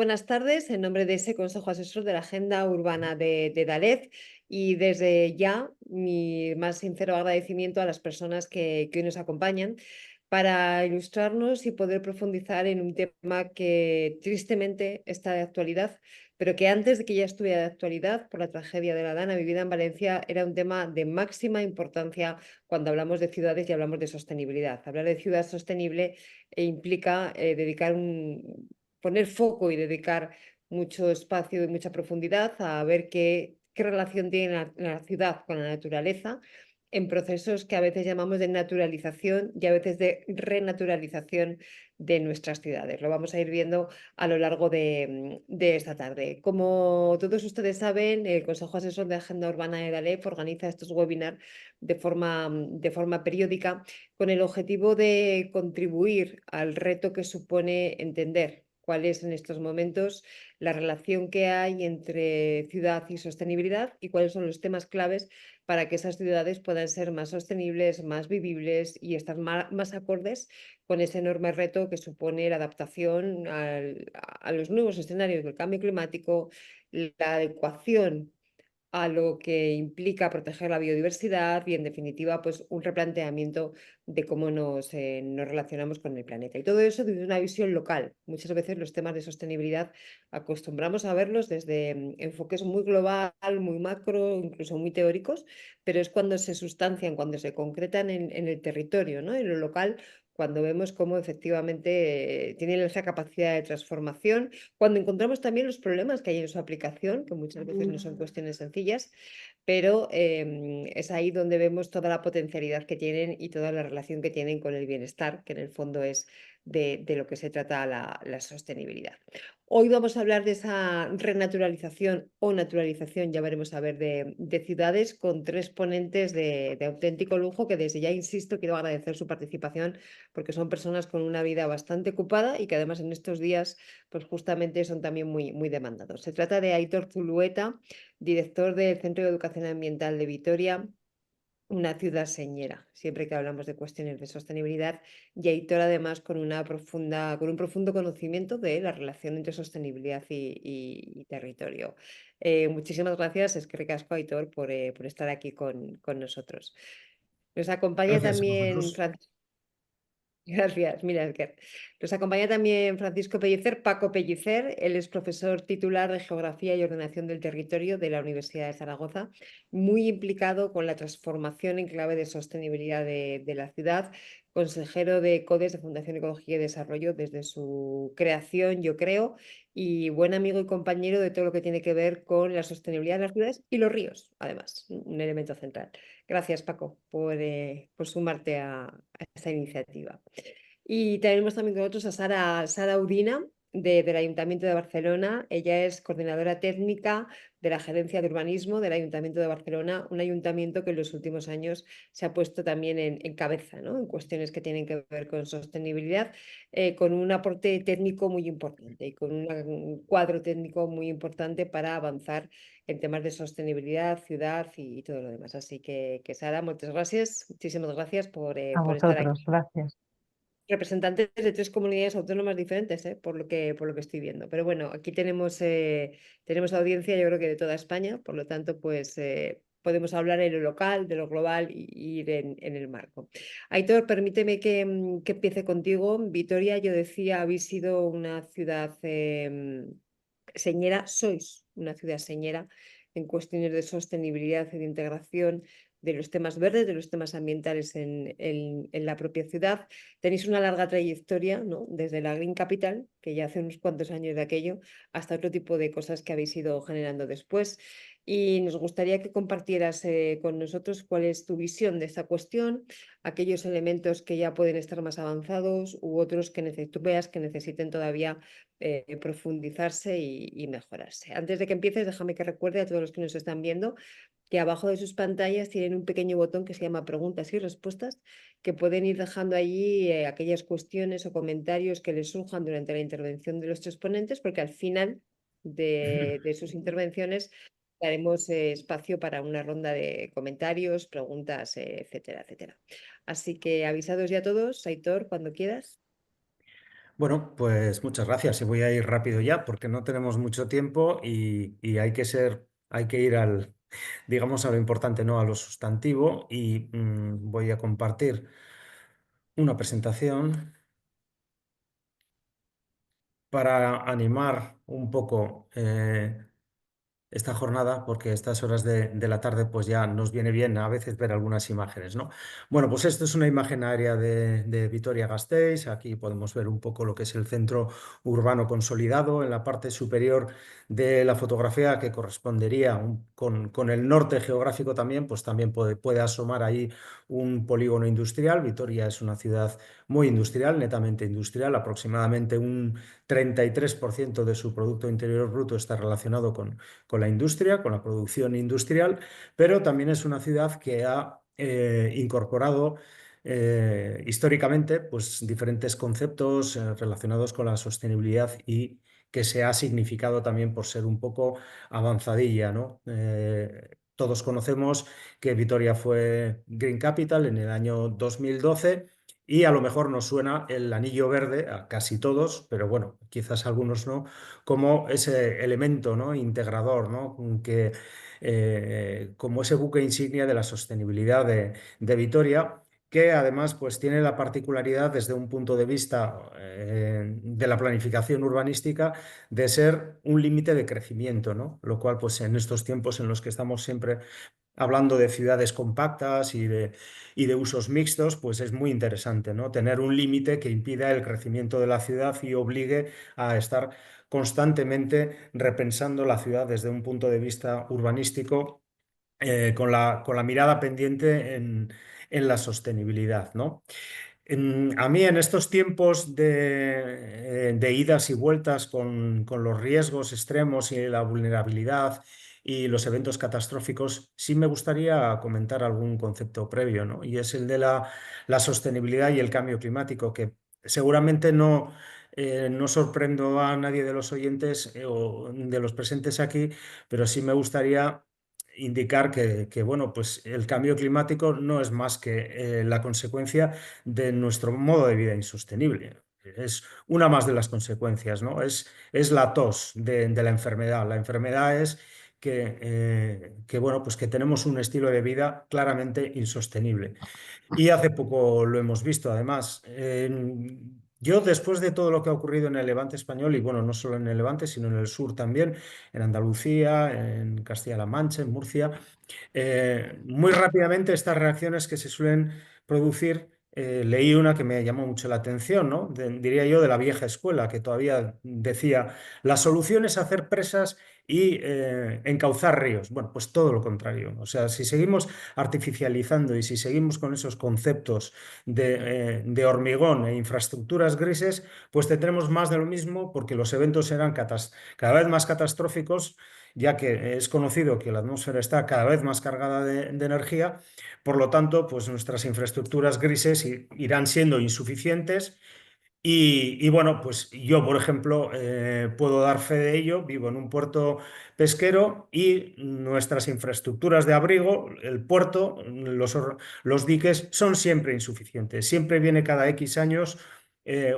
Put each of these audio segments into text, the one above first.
buenas tardes en nombre de ese Consejo Asesor de la Agenda Urbana de Dalet y desde ya mi más sincero agradecimiento a las personas que hoy nos acompañan para ilustrarnos y poder profundizar en un tema que tristemente está de actualidad, pero que antes de que ya estuviera de actualidad por la tragedia de la Dana vivida en Valencia era un tema de máxima importancia cuando hablamos de ciudades y hablamos de sostenibilidad. Hablar de ciudad sostenible implica dedicar poner foco y dedicar mucho espacio y mucha profundidad a ver qué relación tiene la ciudad con la naturaleza en procesos que a veces llamamos de naturalización y a veces de renaturalización de nuestras ciudades. Lo vamos a ir viendo a lo largo de esta tarde. Como todos ustedes saben, el Consejo Asesor de Agenda Urbana de DALEP organiza estos webinars de forma periódica con el objetivo de contribuir al reto que supone entender cuál es en estos momentos la relación que hay entre ciudad y sostenibilidad y cuáles son los temas claves para que esas ciudades puedan ser más sostenibles, más vivibles y estar más acordes con ese enorme reto que supone la adaptación a los nuevos escenarios del cambio climático, la adecuación a lo que implica proteger la biodiversidad y, en definitiva, pues un replanteamiento de cómo nos relacionamos con el planeta. Y todo eso desde una visión local. Muchas veces los temas de sostenibilidad acostumbramos a verlos desde enfoques muy global, muy macro, incluso muy teóricos, pero es cuando se sustancian, cuando se concretan en el territorio, ¿no? En lo local, cuando vemos cómo efectivamente tienen esa capacidad de transformación, cuando encontramos también los problemas que hay en su aplicación, que muchas veces no son cuestiones sencillas, pero es ahí donde vemos toda la potencialidad que tienen y toda la relación que tienen con el bienestar, que en el fondo es de lo que se trata la sostenibilidad. Hoy vamos a hablar de esa renaturalización o naturalización, ya veremos a ver, de ciudades con tres ponentes de auténtico lujo que desde ya, insisto, quiero agradecer su participación porque son personas con una vida bastante ocupada y que además en estos días pues justamente son también muy, muy demandados. Se trata de Aitor Zulueta, director del Centro de Educación Ambiental de Vitoria, una ciudad señera, siempre que hablamos de cuestiones de sostenibilidad, y Aitor además con un profundo conocimiento de la relación entre sostenibilidad y territorio. Muchísimas gracias, eskerrik asko, Aitor, por estar aquí con nosotros. Nos acompaña Gracias a también vosotros. Francisco. Gracias, mira, Edgar. Nos acompaña también Francisco Pellicer, Paco Pellicer. Él es profesor titular de Geografía y Ordenación del Territorio de la Universidad de Zaragoza, muy implicado con la transformación en clave de sostenibilidad de la ciudad, consejero de CODES de Fundación Ecología y Desarrollo desde su creación, yo creo, y buen amigo y compañero de todo lo que tiene que ver con la sostenibilidad de las ciudades y los ríos, además, un elemento central. Gracias, Paco, por sumarte a esta iniciativa. Y tenemos también con nosotros a Sara Udina, del Ayuntamiento de Barcelona. Ella es coordinadora técnica de la Gerencia de Urbanismo del Ayuntamiento de Barcelona, un ayuntamiento que en los últimos años se ha puesto también en cabeza, ¿no? En cuestiones que tienen que ver con sostenibilidad, con un aporte técnico muy importante y con un cuadro técnico muy importante para avanzar en temas de sostenibilidad, ciudad y todo lo demás. Así que Sara, muchas gracias, muchísimas gracias A por estar aquí. vosotros, gracias. Representantes de tres comunidades autónomas diferentes, por lo que estoy viendo. Pero bueno, aquí tenemos audiencia, yo creo que de toda España, por lo tanto, pues podemos hablar en lo local, de lo global y ir en el marco. Aitor, permíteme que empiece contigo. Vitoria, yo decía, habéis sido una ciudad señera, sois una ciudad señera en cuestiones de sostenibilidad y de integración de los temas verdes, de los temas ambientales en la propia ciudad. Tenéis una larga trayectoria, ¿no? Desde la Green Capital, que ya hace unos cuantos años de aquello, hasta otro tipo de cosas que habéis ido generando después. Y nos gustaría que compartieras con nosotros cuál es tu visión de esta cuestión, aquellos elementos que ya pueden estar más avanzados u otros que tú veas que necesiten todavía profundizarse y mejorarse. Antes de que empieces, déjame que recuerde a todos los que nos están viendo que abajo de sus pantallas tienen un pequeño botón que se llama preguntas y respuestas, que pueden ir dejando allí aquellas cuestiones o comentarios que les surjan durante la intervención de los tres ponentes, porque al final de sus intervenciones daremos espacio para una ronda de comentarios, preguntas, etcétera, etcétera. Así que avisados ya todos, Aitor, cuando quieras. Bueno, pues muchas gracias y voy a ir rápido ya porque no tenemos mucho tiempo y hay que ir digamos, a lo importante, no a lo sustantivo y voy a compartir una presentación para animar un poco esta jornada, porque a estas horas de la tarde pues ya nos viene bien a veces ver algunas imágenes, ¿no? Bueno, pues esto es una imagen aérea de Vitoria-Gasteiz. Aquí podemos ver un poco lo que es el centro urbano consolidado. En la parte superior de la fotografía, que correspondería con el norte geográfico también, pues también puede asomar ahí un polígono industrial. Vitoria es una ciudad muy industrial, netamente industrial. Aproximadamente un 33% de su Producto Interior Bruto está relacionado con la industria, con la producción industrial, pero también es una ciudad que ha incorporado históricamente pues, diferentes conceptos relacionados con la sostenibilidad y que se ha significado también por ser un poco avanzadilla, ¿no? Todos conocemos que Vitoria fue Green Capital en el año 2012 y a lo mejor nos suena el anillo verde, a casi todos, pero bueno, quizás algunos no, como ese elemento, ¿no? Integrador, ¿no? Como ese buque insignia de la sostenibilidad de Vitoria, que además pues, tiene la particularidad desde un punto de vista de la planificación urbanística de ser un límite de crecimiento, ¿no? Lo cual pues, en estos tiempos en los que estamos siempre hablando de ciudades compactas y de usos mixtos, pues es muy interesante, ¿no? Tener un límite que impida el crecimiento de la ciudad y obligue a estar constantemente repensando la ciudad desde un punto de vista urbanístico, con la mirada pendiente en la sostenibilidad, ¿no? A mí en estos tiempos de idas y vueltas con los riesgos extremos y la vulnerabilidad y los eventos catastróficos, sí me gustaría comentar algún concepto previo, ¿no? Y es el de la sostenibilidad y el cambio climático, que seguramente no sorprendo a nadie de los oyentes o de los presentes aquí, pero sí me gustaría indicar bueno, pues el cambio climático no es más que la consecuencia de nuestro modo de vida insostenible. Es una más de las consecuencias, ¿no? Es la tos de la enfermedad. La enfermedad es bueno, pues que tenemos un estilo de vida claramente insostenible. Y hace poco lo hemos visto, además. Yo, después de todo lo que ha ocurrido en el Levante español, y bueno, no solo en el Levante, sino en el sur también, en Andalucía, en Castilla-La Mancha, en Murcia, muy rápidamente estas reacciones que se suelen producir, leí una que me llamó mucho la atención, ¿no? Diría yo de la vieja escuela, que todavía decía, la solución es hacer presas y encauzar ríos. Bueno, pues todo lo contrario. O sea, si seguimos artificializando y si seguimos con esos conceptos de hormigón e infraestructuras grises, pues tendremos más de lo mismo porque los eventos serán cada vez más catastróficos, ya que es conocido que la atmósfera está cada vez más cargada de energía. Por lo tanto, pues nuestras infraestructuras grises irán siendo insuficientes bueno, pues yo, por ejemplo, puedo dar fe de ello. Vivo en un puerto pesquero y nuestras infraestructuras de abrigo, el puerto, los diques, son siempre insuficientes. Siempre viene cada X años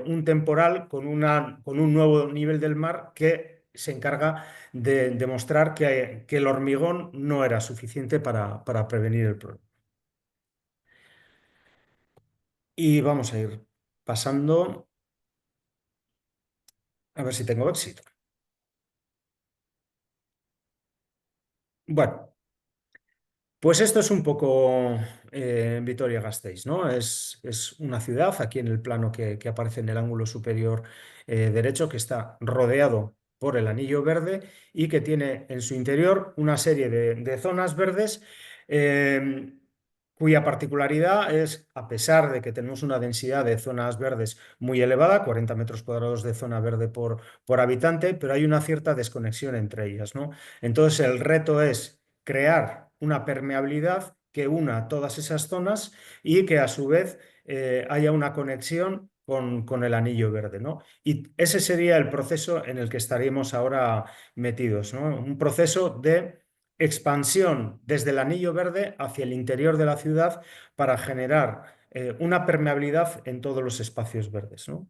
un temporal con un nuevo nivel del mar que se encarga de demostrar que el hormigón no era suficiente para prevenir el problema. Y vamos a ir pasando a ver si tengo éxito. Bueno. Pues esto es un poco Vitoria-Gasteiz, ¿no? Es una ciudad aquí en el plano que aparece en el ángulo superior derecho, que está rodeado por el anillo verde y que tiene en su interior una serie de zonas verdes, eh, cuya particularidad es, a pesar de que tenemos una densidad de zonas verdes muy elevada, 40 metros cuadrados de zona verde por habitante, pero hay una cierta desconexión entre ellas, ¿no? Entonces el reto es crear una permeabilidad que una todas esas zonas y que a su vez haya una conexión con el anillo verde, ¿no? Y ese sería el proceso en el que estaríamos ahora metidos, ¿no? Un proceso de expansión desde el anillo verde hacia el interior de la ciudad para generar una permeabilidad en todos los espacios verdes, ¿no?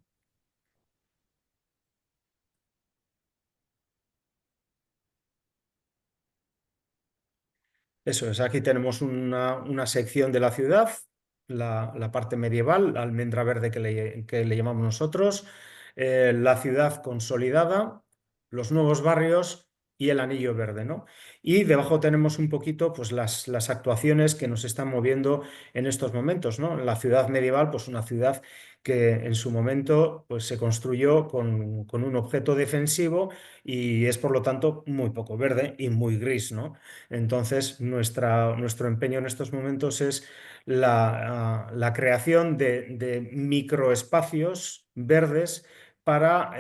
Eso es, aquí tenemos una sección de la ciudad, la parte medieval, almendra verde que le llamamos nosotros, la ciudad consolidada, los nuevos barrios y el anillo verde, ¿no? Y debajo tenemos un poquito pues, las actuaciones que nos están moviendo en estos momentos, ¿no? La ciudad medieval, pues una ciudad que en su momento pues, se construyó con un objeto defensivo y es por lo tanto muy poco verde y muy gris, ¿no? Entonces, nuestro empeño en estos momentos es la creación de microespacios verdes para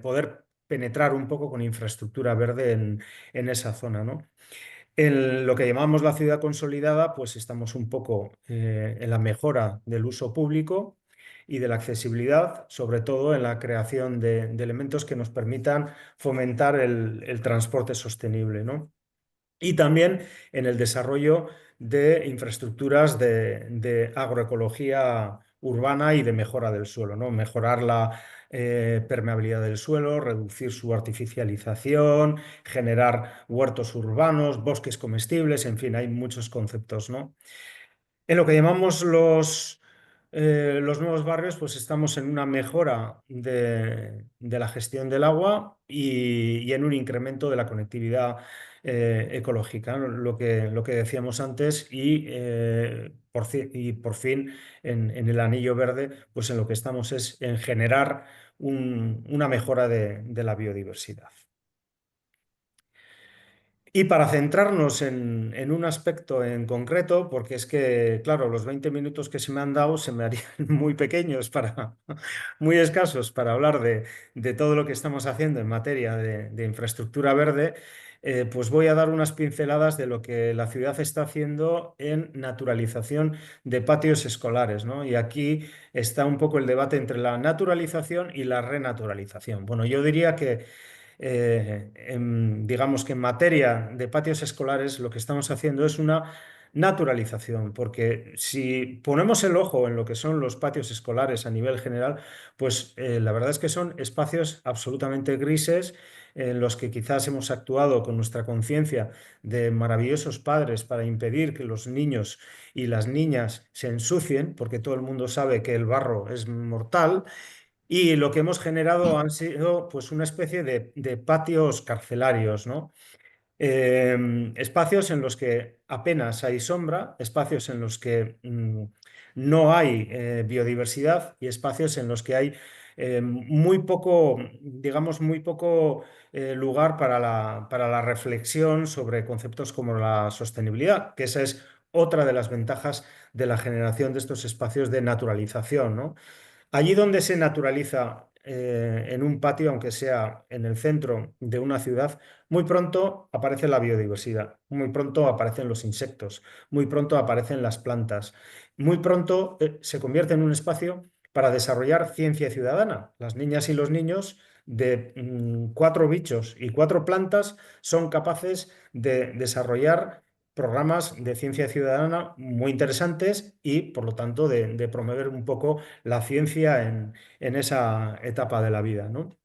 poder penetrar un poco con infraestructura verde en esa zona, ¿no? En lo que llamamos la ciudad consolidada, pues estamos un poco en la mejora del uso público y de la accesibilidad, sobre todo en la creación de elementos que nos permitan fomentar el transporte sostenible, ¿no? Y también en el desarrollo de infraestructuras de agroecología urbana y de mejora del suelo, ¿no? Mejorar la permeabilidad del suelo, reducir su artificialización, generar huertos urbanos, bosques comestibles, en fin, hay muchos conceptos, ¿no? En lo que llamamos los nuevos barrios, pues estamos en una mejora de la gestión del agua y en un incremento de la conectividad ecológica, ¿no? Lo que decíamos antes, y por fin en el anillo verde, pues en lo que estamos es en generar una mejora de la biodiversidad. Y para centrarnos en un aspecto en concreto, porque es que, claro, los 20 minutos que se me han dado se me harían muy pequeños muy escasos para hablar de todo lo que estamos haciendo en materia de infraestructura verde, pues voy a dar unas pinceladas de lo que la ciudad está haciendo en naturalización de patios escolares, ¿no? Y aquí está un poco el debate entre la naturalización y la renaturalización. Bueno, yo diría que digamos que en materia de patios escolares lo que estamos haciendo es una naturalización, porque si ponemos el ojo en lo que son los patios escolares a nivel general, pues la verdad es que son espacios absolutamente grises en los que quizás hemos actuado con nuestra conciencia de maravillosos padres para impedir que los niños y las niñas se ensucien, porque todo el mundo sabe que el barro es mortal y lo que hemos generado han sido pues una especie de patios carcelarios, ¿no? Espacios en los que apenas hay sombra, espacios en los que no hay biodiversidad y espacios en los que hay muy poco, digamos, muy poco lugar para la reflexión sobre conceptos como la sostenibilidad, que esa es otra de las ventajas de la generación de estos espacios de naturalización, ¿no? Allí donde se naturaliza en un patio, aunque sea en el centro de una ciudad, muy pronto aparece la biodiversidad, muy pronto aparecen los insectos, muy pronto aparecen las plantas, muy pronto se convierte en un espacio para desarrollar ciencia ciudadana. Las niñas y los niños de 4 bichos y 4 plantas son capaces de desarrollar programas de ciencia ciudadana muy interesantes y, por lo tanto, de promover un poco la ciencia en esa etapa de la vida, ¿no?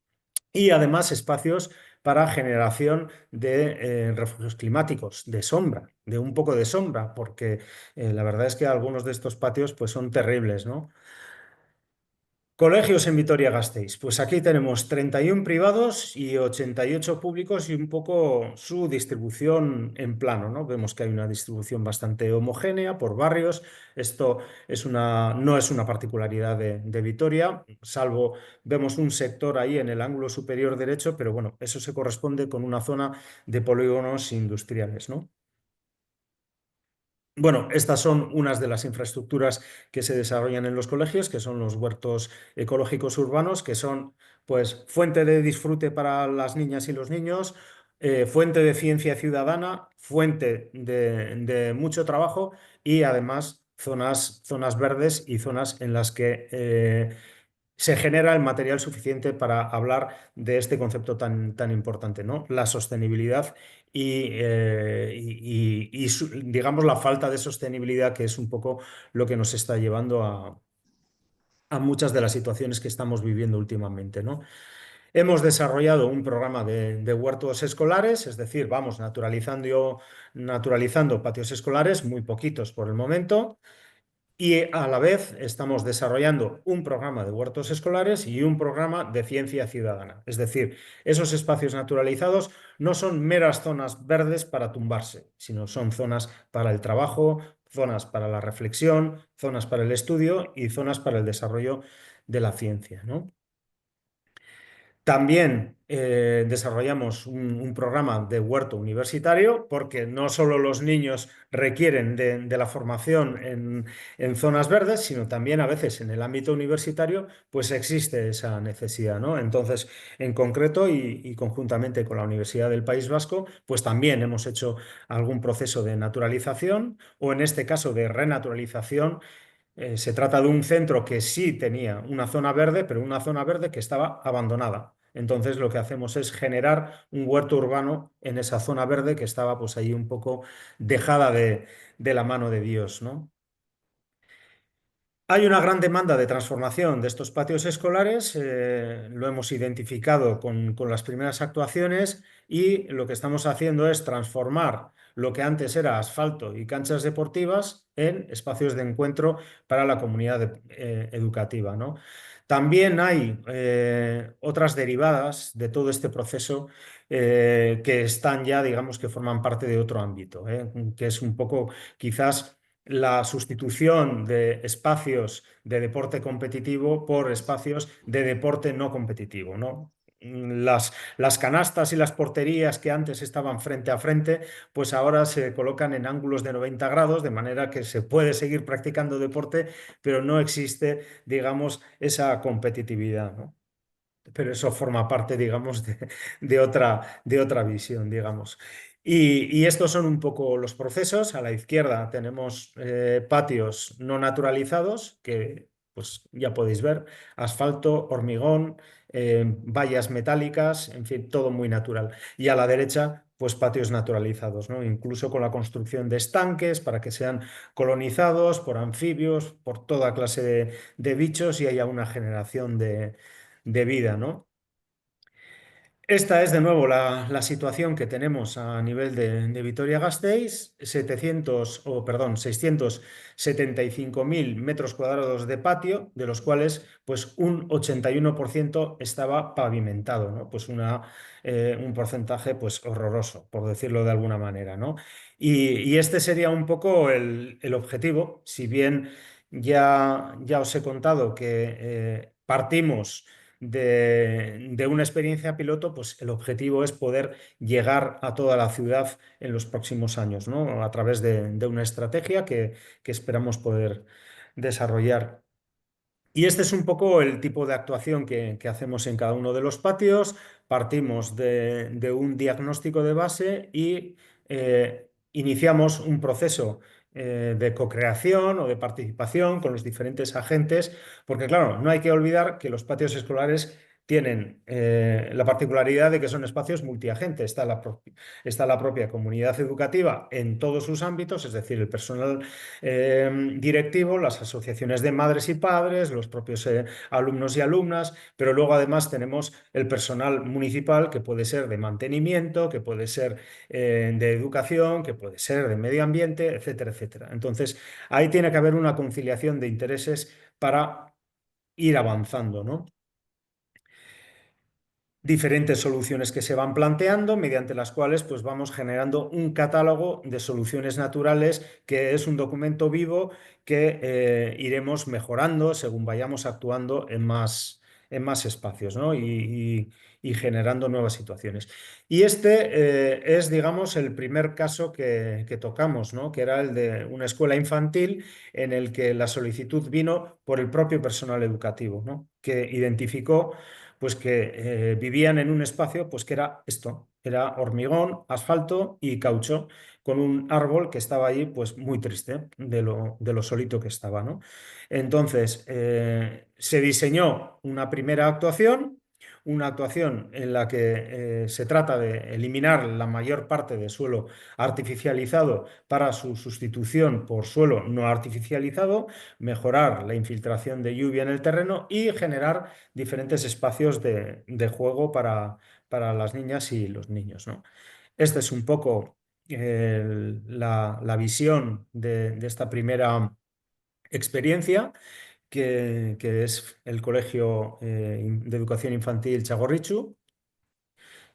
Y además espacios para generación de refugios climáticos, de sombra, de un poco de sombra, porque la verdad es que algunos de estos patios pues, son terribles, ¿no? Colegios en Vitoria-Gasteiz. Pues aquí tenemos 31 privados y 88 públicos y un poco su distribución en plano, ¿no? Vemos que hay una distribución bastante homogénea por barrios. Esto no es una particularidad de Vitoria, salvo vemos un sector ahí en el ángulo superior derecho, pero bueno, eso se corresponde con una zona de polígonos industriales, ¿no? Bueno, estas son unas de las infraestructuras que se desarrollan en los colegios, que son los huertos ecológicos urbanos, que son pues fuente de disfrute para las niñas y los niños, fuente de ciencia ciudadana, fuente de mucho trabajo y además zonas verdes y zonas en las que se genera el material suficiente para hablar de este concepto tan importante, ¿no? La sostenibilidad digamos, la falta de sostenibilidad, que es un poco lo que nos está llevando a muchas de las situaciones que estamos viviendo últimamente, ¿no? Hemos desarrollado un programa de huertos escolares, es decir, vamos naturalizando patios escolares, muy poquitos por el momento. Y a la vez estamos desarrollando un programa de huertos escolares y un programa de ciencia ciudadana. Es decir, esos espacios naturalizados no son meras zonas verdes para tumbarse, sino son zonas para el trabajo, zonas para la reflexión, zonas para el estudio y zonas para el desarrollo de la ciencia, ¿no? También desarrollamos un programa de huerto universitario porque no solo los niños requieren de la formación en zonas verdes, sino también a veces en el ámbito universitario pues existe esa necesidad, ¿no? Entonces, en concreto y conjuntamente con la Universidad del País Vasco, pues también hemos hecho algún proceso de naturalización o en este caso de renaturalización. Se trata de un centro que sí tenía una zona verde, pero una zona verde que estaba abandonada. Entonces lo que hacemos es generar un huerto urbano en esa zona verde que estaba pues ahí un poco dejada de la mano de Dios, ¿no? Hay una gran demanda de transformación de estos patios escolares, lo hemos identificado con las primeras actuaciones y lo que estamos haciendo es transformar lo que antes era asfalto y canchas deportivas en espacios de encuentro para la comunidad educativa, ¿no? También hay otras derivadas de todo este proceso que están ya, digamos, que forman parte de otro ámbito, que es un poco quizás la sustitución de espacios de deporte competitivo por espacios de deporte no competitivo, ¿no? Las canastas y las porterías que antes estaban frente a frente, pues ahora se colocan en ángulos de 90 grados, de manera que se puede seguir practicando deporte, pero no existe, digamos, esa competitividad, ¿no? Pero eso forma parte, digamos, de otra visión, digamos. Y estos son un poco los procesos. A la izquierda tenemos patios no naturalizados, que pues ya podéis ver, asfalto, hormigón, vallas metálicas, en fin, todo muy natural. Y a la derecha, pues patios naturalizados, ¿no? Incluso con la construcción de estanques para que sean colonizados por anfibios, por toda clase de bichos y haya una generación de vida, ¿no? Esta es de nuevo la situación que tenemos a nivel de Vitoria-Gasteiz, 675.000 metros cuadrados de patio, de los cuales pues un 81% estaba pavimentado, ¿no? Pues un porcentaje pues horroroso, por decirlo de alguna manera, ¿no? Y este sería un poco el objetivo, si bien ya os he contado que partimos de una experiencia piloto, pues el objetivo es poder llegar a toda la ciudad en los próximos años, ¿no? A través de una estrategia que esperamos poder desarrollar. Y este es un poco el tipo de actuación que hacemos en cada uno de los patios. Partimos de un diagnóstico de base y iniciamos un proceso de co-creación o de participación con los diferentes agentes, porque claro, no hay que olvidar que los patios escolares tienen la particularidad de que son espacios multiagentes. Está la propia comunidad educativa en todos sus ámbitos, es decir, el personal directivo, las asociaciones de madres y padres, los propios alumnos y alumnas, pero luego además tenemos el personal municipal que puede ser de mantenimiento, que puede ser de educación, que puede ser de medio ambiente, etcétera, etcétera. Entonces, ahí tiene que haber una conciliación de intereses para ir avanzando, ¿no? Diferentes soluciones que se van planteando, mediante las cuales pues, vamos generando un catálogo de soluciones naturales, que es un documento vivo que iremos mejorando según vayamos actuando en más espacios, ¿no? Y generando nuevas situaciones. Y este es, digamos, el primer caso que tocamos, ¿no? Que era el de una escuela infantil en el que la solicitud vino por el propio personal educativo, ¿no? Que identificó pues que vivían en un espacio pues que era esto, era hormigón, asfalto y caucho, con un árbol que estaba allí pues muy triste de lo solito que estaba, ¿no? Entonces se diseñó una primera actuación, una actuación en la que se trata de eliminar la mayor parte de suelo artificializado para su sustitución por suelo no artificializado, mejorar la infiltración de lluvia en el terreno y generar diferentes espacios de juego para las niñas y los niños, ¿no? Esta es un poco la visión de esta primera experiencia, que es el Colegio de Educación Infantil Txagorritxu,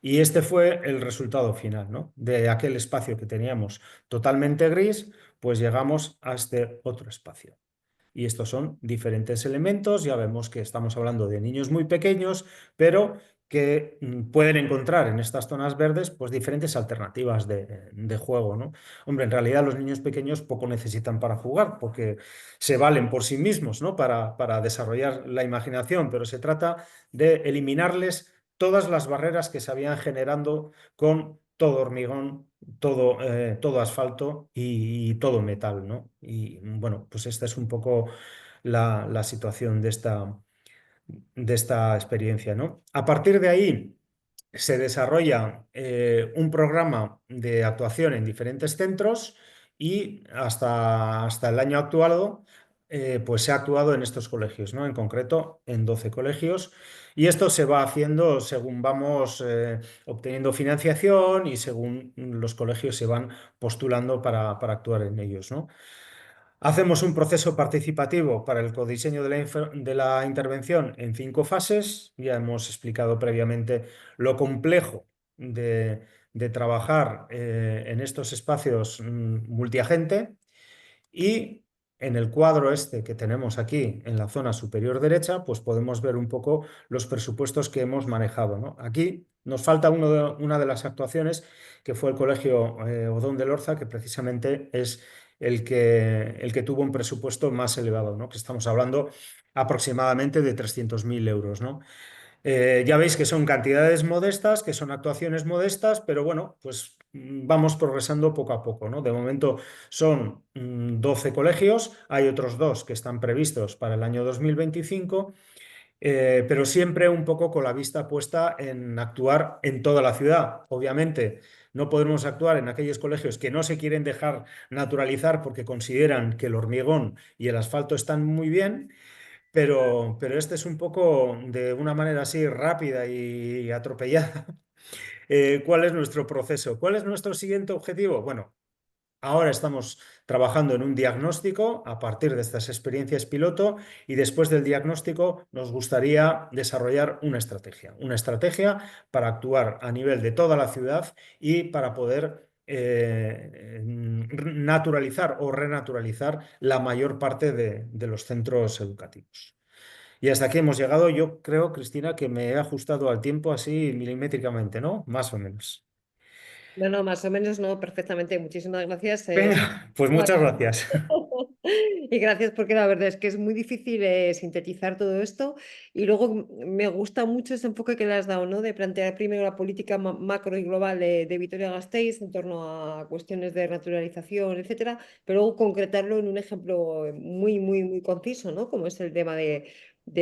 y este fue el resultado final, ¿no? De aquel espacio que teníamos totalmente gris, pues llegamos a este otro espacio. Y estos son diferentes elementos. Ya vemos que estamos hablando de niños muy pequeños, pero que pueden encontrar en estas zonas verdes pues diferentes alternativas de juego, ¿no? Hombre, en realidad los niños pequeños poco necesitan para jugar, porque se valen por sí mismos, ¿no? Para desarrollar la imaginación, pero se trata de eliminarles todas las barreras que se habían generando con todo hormigón, todo asfalto y todo metal, ¿no? Y bueno, pues esta es un poco la situación de esta experiencia, ¿no? A partir de ahí se desarrolla un programa de actuación en diferentes centros y hasta el año actual pues se ha actuado en estos colegios, ¿no? En concreto en 12 colegios, y esto se va haciendo según vamos obteniendo financiación y según los colegios se van postulando para actuar en ellos, ¿no? Hacemos un proceso participativo para el codiseño de la intervención en 5 fases. Ya hemos explicado previamente lo complejo de trabajar en estos espacios multiagente, y en el cuadro este que tenemos aquí en la zona superior derecha, pues podemos ver un poco los presupuestos que hemos manejado, ¿no? Aquí nos falta una de las actuaciones, que fue el Colegio Odón de Lorza, que precisamente es el que tuvo un presupuesto más elevado, ¿no? Que estamos hablando aproximadamente de 300.000 euros, ¿no? Ya veis que son cantidades modestas, que son actuaciones modestas, pero bueno, pues vamos progresando poco a poco, ¿no? De momento son 12 colegios, hay otros dos que están previstos para el año 2025, pero siempre un poco con la vista puesta en actuar en toda la ciudad. Obviamente, no podemos actuar en aquellos colegios que no se quieren dejar naturalizar porque consideran que el hormigón y el asfalto están muy bien. Pero este es un poco de una manera así rápida y atropellada. ¿Cuál es nuestro proceso? ¿Cuál es nuestro siguiente objetivo? Bueno, ahora estamos trabajando en un diagnóstico a partir de estas experiencias piloto, y después del diagnóstico nos gustaría desarrollar una estrategia para actuar a nivel de toda la ciudad y para poder naturalizar o renaturalizar la mayor parte de los centros educativos. Y hasta aquí hemos llegado. Yo creo, Cristina, que me he ajustado al tiempo así milimétricamente, ¿no? Más o menos. No, no, más o menos no, perfectamente. Muchísimas gracias. Venga, pues muchas gracias. Y gracias porque la verdad es que es muy difícil sintetizar todo esto, y luego me gusta mucho ese enfoque que le has dado, ¿no? De plantear primero la política macro y global de Vitoria-Gasteiz en torno a cuestiones de naturalización, etcétera, pero luego concretarlo en un ejemplo muy, muy, muy conciso, ¿no? Como es el tema de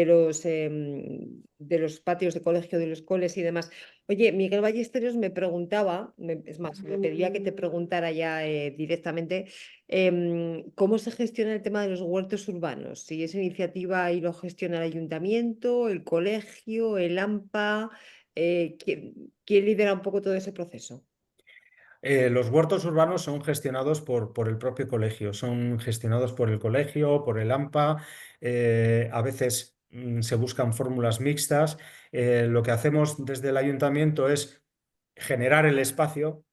los patios de colegio, de los coles y demás. Oye, Miguel Ballesteros me preguntaba, es más, me pedía que te preguntara ya directamente. ¿Cómo se gestiona el tema de los huertos urbanos? Si esa iniciativa y lo gestiona el ayuntamiento, el colegio, el AMPA, ¿quién lidera un poco todo ese proceso? Los huertos urbanos son gestionados por el propio colegio, son gestionados por el colegio, por el AMPA. A veces se buscan fórmulas mixtas. Lo que hacemos desde el ayuntamiento es generar el espacio,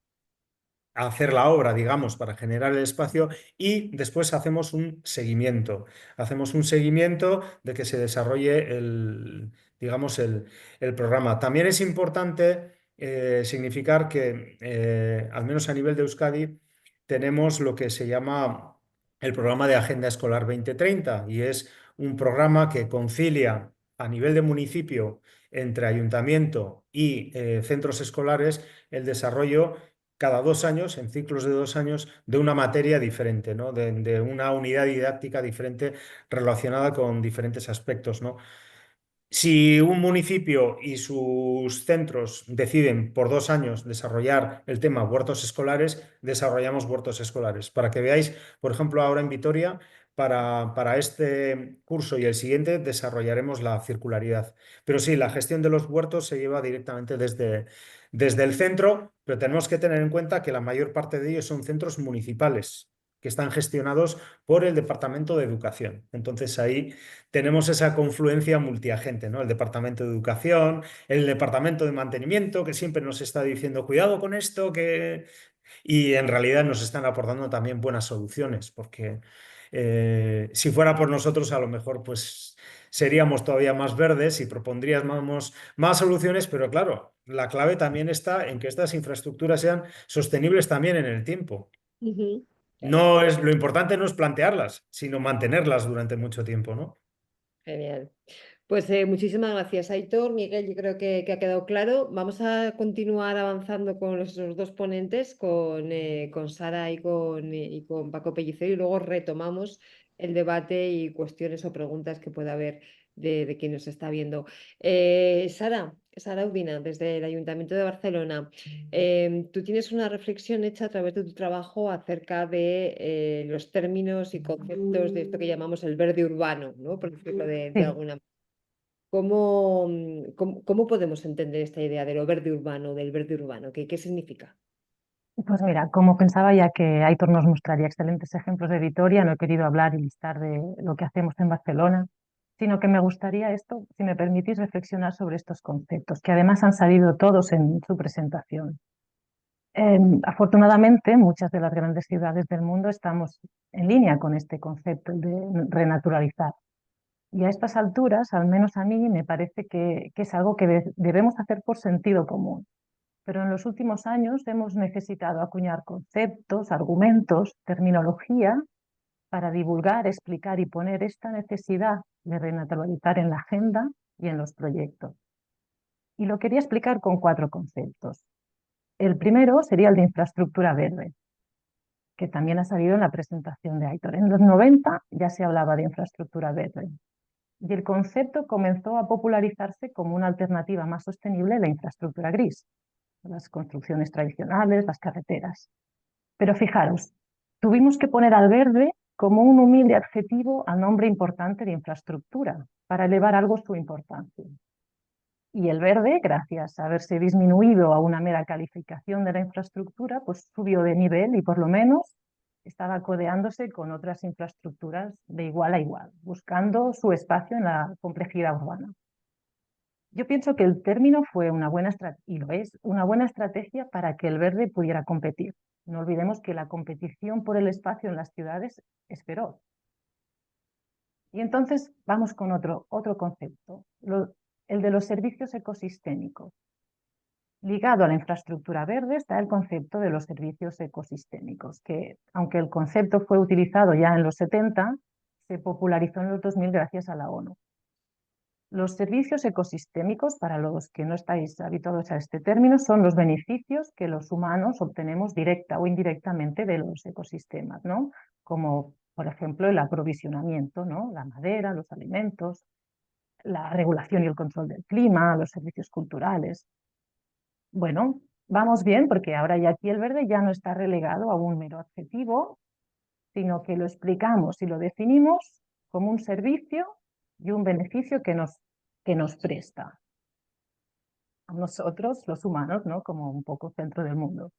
hacer la obra, digamos, para generar el espacio, y después hacemos un seguimiento. Hacemos un seguimiento de que se desarrolle digamos, el programa. También es importante significar que, al menos a nivel de Euskadi, tenemos lo que se llama el programa de Agenda Escolar 2030, y es un programa que concilia a nivel de municipio, entre ayuntamiento y centros escolares, el desarrollo cada 2 años, en ciclos de 2 años, de una materia diferente, ¿no? De una unidad didáctica diferente relacionada con diferentes aspectos, ¿no? Si un municipio y sus centros deciden por 2 años desarrollar el tema huertos escolares, desarrollamos huertos escolares. Para que veáis, por ejemplo, ahora en Vitoria, para este curso y el siguiente desarrollaremos la circularidad. Pero sí, la gestión de los huertos se lleva directamente desde el centro, pero tenemos que tener en cuenta que la mayor parte de ellos son centros municipales que están gestionados por el Departamento de Educación. Entonces ahí tenemos esa confluencia multiagente, ¿no? El Departamento de Educación, el Departamento de Mantenimiento, que siempre nos está diciendo, cuidado con esto, que... Y en realidad nos están aportando también buenas soluciones, porque si fuera por nosotros, a lo mejor, pues seríamos todavía más verdes y propondríamos más soluciones, pero claro, la clave también está en que estas infraestructuras sean sostenibles también en el tiempo. Ujú. Claro. No es, lo importante no es plantearlas, sino mantenerlas durante mucho tiempo, ¿no? Genial. Pues muchísimas gracias, Aitor. Miguel, yo creo que ha quedado claro. Vamos a continuar avanzando con los dos ponentes, con Sara y con Paco Pellicer, y luego retomamos el debate y cuestiones o preguntas que pueda haber de quien nos está viendo. Sara Udina, desde el Ayuntamiento de Barcelona. Tú tienes una reflexión hecha a través de tu trabajo acerca de los términos y conceptos de esto que llamamos el verde urbano, ¿no? Por decirlo de Sí, alguna. ¿Cómo podemos entender esta idea de lo verde urbano, del verde urbano? ¿Qué significa? pues mira, como pensaba ya que Aitor nos mostraría excelentes ejemplos de Vitoria, no he querido hablar y listar de lo que hacemos en Barcelona, sino que me gustaría esto, si me permitís, reflexionar sobre estos conceptos, que además han salido todos en su presentación. Afortunadamente, muchas de las grandes ciudades del mundo estamos en línea con este concepto de renaturalizar. Y a estas alturas, al menos a mí, me parece que es algo que debemos hacer por sentido común. Pero en los últimos años hemos necesitado acuñar conceptos, argumentos, terminología para divulgar, explicar y poner esta necesidad de renaturalizar en la agenda y en los proyectos. Y lo quería explicar con 4 conceptos. El primero sería el de infraestructura verde, que también ha salido en la presentación de Aitor. En los 90 ya se hablaba de infraestructura verde y el concepto comenzó a popularizarse como una alternativa más sostenible a la infraestructura gris, las construcciones tradicionales, las carreteras. Pero fijaros, tuvimos que poner al verde como un humilde adjetivo al nombre importante de infraestructura para elevar algo su importancia. Y el verde, gracias a haberse disminuido a una mera calificación de la infraestructura, pues subió de nivel y por lo menos estaba codeándose con otras infraestructuras de igual a igual, buscando su espacio en la complejidad urbana. Yo pienso que el término fue una buena y lo es, una buena estrategia para que el verde pudiera competir. No olvidemos que la competición por el espacio en las ciudades es feroz. Y entonces vamos con otro concepto, el de los servicios ecosistémicos. Ligado a la infraestructura verde está el concepto de los servicios ecosistémicos, que aunque el concepto fue utilizado ya en los 70, se popularizó en los 2000 gracias a la ONU. Los servicios ecosistémicos, para los que no estáis habituados a este término, son los beneficios que los humanos obtenemos directa o indirectamente de los ecosistemas, ¿no? Como, por ejemplo, el aprovisionamiento, ¿no? La madera, los alimentos, la regulación y el control del clima, los servicios culturales. Bueno, vamos bien porque ahora ya aquí el verde ya no está relegado a un mero adjetivo, sino que lo explicamos y lo definimos como un servicio y un beneficio que nos presta a nosotros, los humanos, ¿no? Como un poco centro del mundo.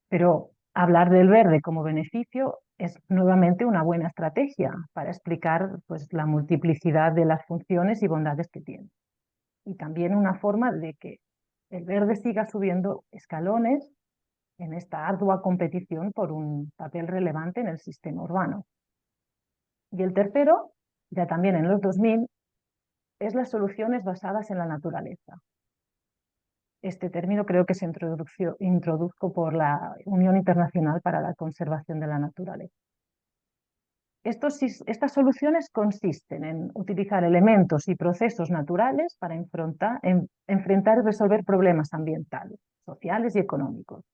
Pero hablar del verde como beneficio es nuevamente una buena estrategia para explicar pues, la multiplicidad de las funciones y bondades que tiene. Y también una forma de que el verde siga subiendo escalones en esta ardua competición por un papel relevante en el sistema urbano. Y el tercero, ya también en los 2000, es las soluciones basadas en la naturaleza. Este término creo que se introdujo por la Unión Internacional para la Conservación de la Naturaleza. Estas soluciones consisten en utilizar elementos y procesos naturales para enfrentar y resolver problemas ambientales, sociales y económicos.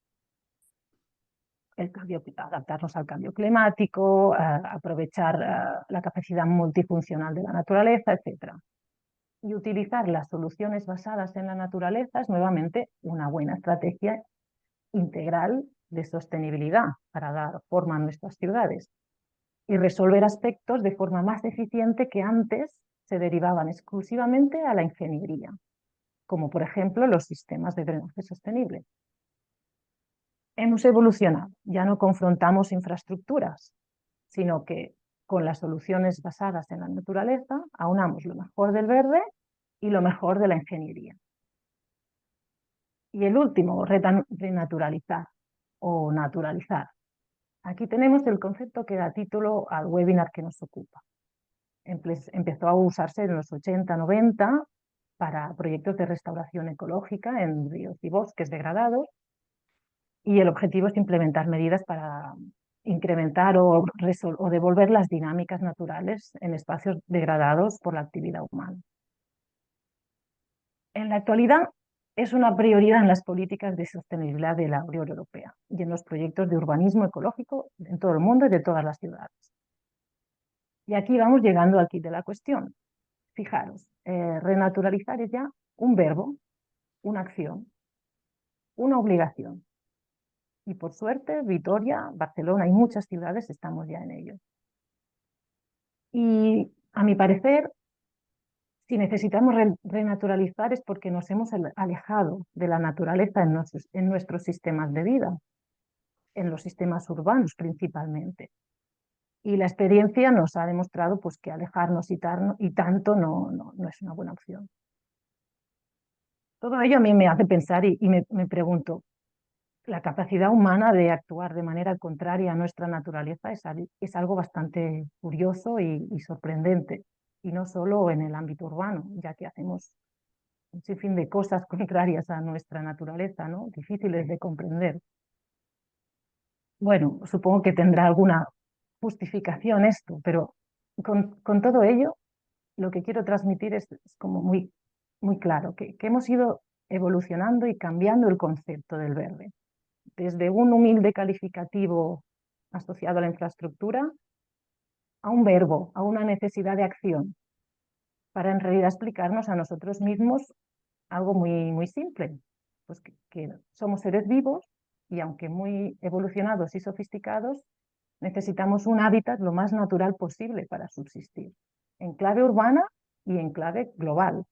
Adaptarnos al cambio climático, aprovechar la capacidad multifuncional de la naturaleza, etc. Y utilizar las soluciones basadas en la naturaleza es nuevamente una buena estrategia integral de sostenibilidad para dar forma a nuestras ciudades y resolver aspectos de forma más eficiente que antes se derivaban exclusivamente a la ingeniería, como por ejemplo los sistemas de drenaje sostenible. Hemos evolucionado, ya no confrontamos infraestructuras, sino que con las soluciones basadas en la naturaleza aunamos lo mejor del verde y lo mejor de la ingeniería. Y el último, renaturalizar o naturalizar. Aquí tenemos el concepto que da título al webinar que nos ocupa. Empezó a usarse en los 80, 90 para proyectos de restauración ecológica en ríos y bosques degradados, y el objetivo es implementar medidas para incrementar o devolver las dinámicas naturales en espacios degradados por la actividad humana. En la actualidad es una prioridad en las políticas de sostenibilidad de la Unión Europea y en los proyectos de urbanismo ecológico en todo el mundo y de todas las ciudades. Y aquí vamos llegando al quid de la cuestión. Fijaros, renaturalizar es ya un verbo, una acción, una obligación. Y por suerte, Vitoria, Barcelona y muchas ciudades estamos ya en ello. Y a mi parecer, si necesitamos renaturalizar es porque nos hemos alejado de la naturaleza en nuestros sistemas de vida, en los sistemas urbanos principalmente. Y la experiencia nos ha demostrado pues, que alejarnos y tanto no es una buena opción. Todo ello a mí me hace pensar y me pregunto, la capacidad humana de actuar de manera contraria a nuestra naturaleza es algo bastante curioso y sorprendente, y no solo en el ámbito urbano, ya que hacemos un sinfín de cosas contrarias a nuestra naturaleza, ¿no? Difíciles de comprender. Bueno, supongo que tendrá alguna justificación esto, pero con todo ello, lo que quiero transmitir es como muy claro, que hemos ido evolucionando y cambiando el concepto del verde. Desde un humilde calificativo asociado a la infraestructura a un verbo, a una necesidad de acción, para en realidad explicarnos a nosotros mismos algo muy simple, pues que somos seres vivos y aunque muy evolucionados y sofisticados, necesitamos un hábitat lo más natural posible para subsistir, en clave urbana y en clave global,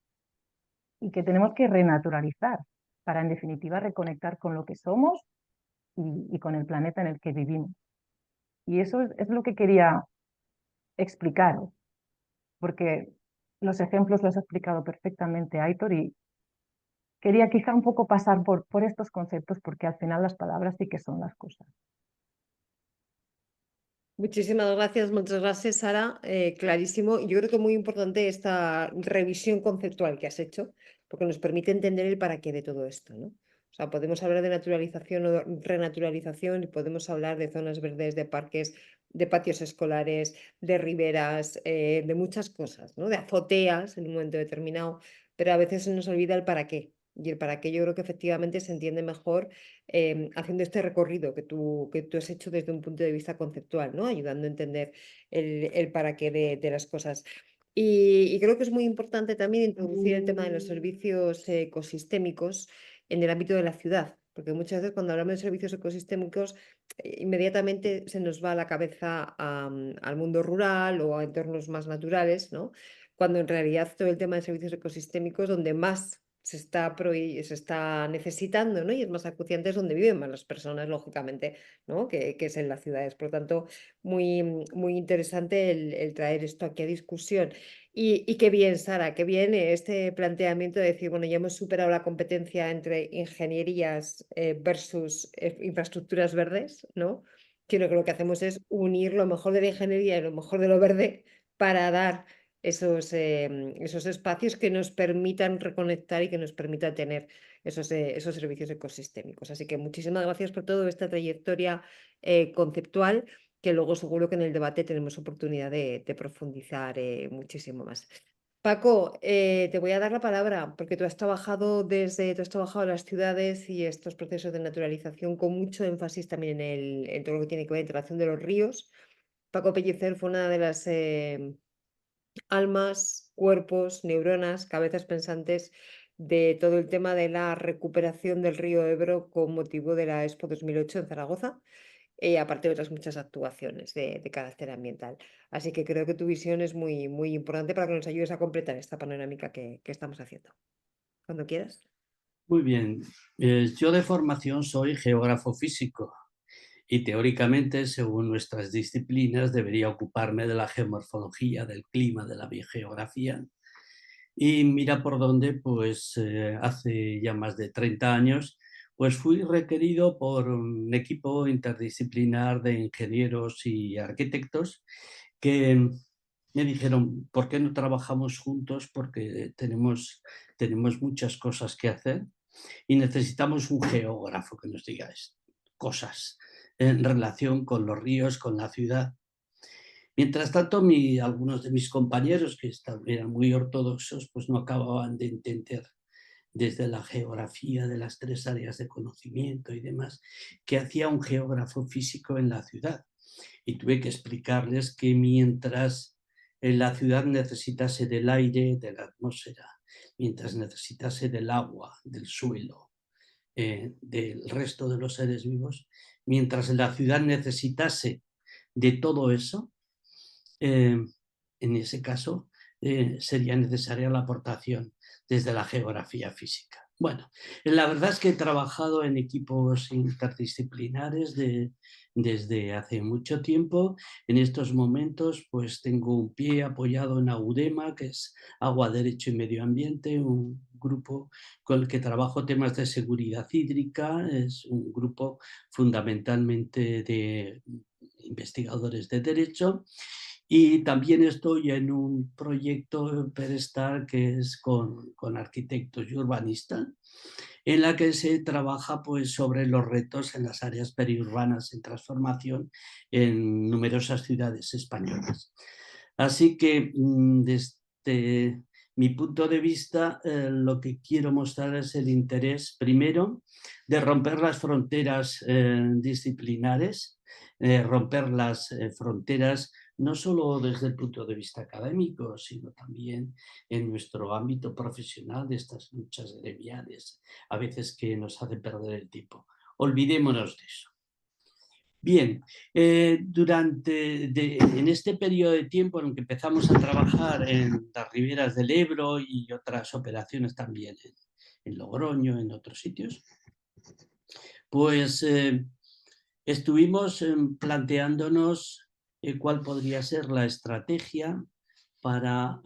y que tenemos que renaturalizar para en definitiva reconectar con lo que somos y con el planeta en el que vivimos. Y eso es lo que quería explicaros, porque los ejemplos los ha explicado perfectamente Aitor y quería quizá un poco pasar por estos conceptos porque al final las palabras sí que son las cosas. Muchas gracias, Sara. Clarísimo. Yo creo que muy importante esta revisión conceptual que has hecho, porque nos permite entender el para qué de todo esto, ¿no? O sea, podemos hablar de naturalización o renaturalización y podemos hablar de zonas verdes, de parques, de patios escolares, de riberas, de muchas cosas, ¿no? De azoteas en un momento determinado, pero a veces se nos olvida el para qué. Y el para qué yo creo que efectivamente se entiende mejor haciendo este recorrido que tú has hecho desde un punto de vista conceptual, ¿no? Ayudando a entender el para qué de las cosas. Y creo que es muy importante también introducir el tema de los servicios ecosistémicos en el ámbito de la ciudad, porque muchas veces cuando hablamos de servicios ecosistémicos, inmediatamente se nos va a la cabeza al mundo rural o a entornos más naturales, ¿no? Cuando en realidad todo el tema de servicios ecosistémicos, donde más se está necesitando, ¿no? Y es más acuciante, es donde viven más las personas, lógicamente, ¿no? Que es en las ciudades. Por lo tanto, muy interesante el traer esto aquí a discusión. Y qué bien, Sara, qué bien este planteamiento de decir, bueno, ya hemos superado la competencia entre ingenierías versus infraestructuras verdes, ¿no? Que lo que hacemos es unir lo mejor de la ingeniería y lo mejor de lo verde para dar esos espacios que nos permitan reconectar y que nos permitan tener esos servicios ecosistémicos. Así que muchísimas gracias por toda esta trayectoria conceptual, que luego seguro que en el debate tenemos oportunidad de profundizar muchísimo más. Paco, te voy a dar la palabra porque tú has trabajado en las ciudades y estos procesos de naturalización con mucho énfasis también en todo lo que tiene que ver con la interacción de los ríos. Paco Pellicer fue una de las almas, cuerpos, neuronas, cabezas pensantes de todo el tema de la recuperación del río Ebro con motivo de la Expo 2008 en Zaragoza, aparte de otras muchas actuaciones de carácter ambiental. Así que creo que tu visión es muy, muy importante para que nos ayudes a completar esta panorámica que estamos haciendo. Cuando quieras. Muy bien. Yo de formación soy geógrafo físico y teóricamente, según nuestras disciplinas, debería ocuparme de la geomorfología, del clima, de la biogeografía. Y mira por dónde, pues hace ya más de 30 años, pues fui requerido por un equipo interdisciplinar de ingenieros y arquitectos que me dijeron, ¿por qué no trabajamos juntos? Porque tenemos muchas cosas que hacer y necesitamos un geógrafo que nos diga cosas en relación con los ríos, con la ciudad. Mientras tanto, algunos de mis compañeros, que eran muy ortodoxos, pues no acababan de entender desde la geografía de las 3 áreas de conocimiento y demás, qué hacía un geógrafo físico en la ciudad. Y tuve que explicarles que mientras la ciudad necesitase del aire, de la atmósfera, mientras necesitase del agua, del suelo, del resto de los seres vivos, mientras la ciudad necesitase de todo eso, en ese caso sería necesaria la aportación desde la geografía física. Bueno, la verdad es que he trabajado en equipos interdisciplinares desde hace mucho tiempo. En estos momentos pues tengo un pie apoyado en AUDEMA, que es Agua, Derecho y Medio Ambiente, un grupo con el que trabajo temas de seguridad hídrica. Es un grupo fundamentalmente de investigadores de derecho. Y también estoy en un proyecto Perestar que es con arquitectos y urbanistas, en la que se trabaja pues, sobre los retos en las áreas periurbanas en transformación en numerosas ciudades españolas. Así que desde mi punto de vista, lo que quiero mostrar es el interés, primero, de romper las fronteras disciplinares, romper las fronteras no solo desde el punto de vista académico, sino también en nuestro ámbito profesional de estas luchas gremiales, a veces que nos hace perder el tiempo. Olvidémonos de eso. Bien, en este periodo de tiempo en el que empezamos a trabajar en las riberas del Ebro y otras operaciones también en Logroño, en otros sitios, pues estuvimos planteándonos cuál podría ser la estrategia para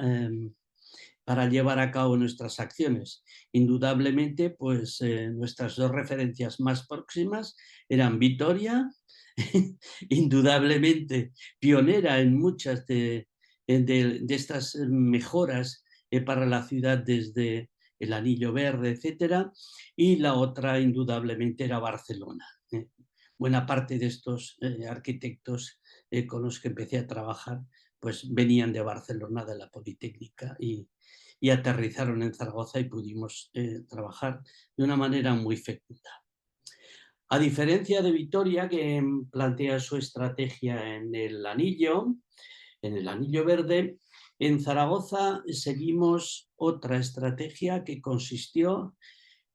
llevar a cabo nuestras acciones. Indudablemente, pues nuestras 2 referencias más próximas eran Vitoria, indudablemente pionera en muchas de estas mejoras para la ciudad desde el Anillo Verde, etcétera, y la otra indudablemente era Barcelona. Buena parte de estos arquitectos con los que empecé a trabajar pues venían de Barcelona, de la Politécnica, y aterrizaron en Zaragoza y pudimos trabajar de una manera muy fecunda. A diferencia de Vitoria, que plantea su estrategia en el Anillo Verde, en Zaragoza seguimos otra estrategia que consistió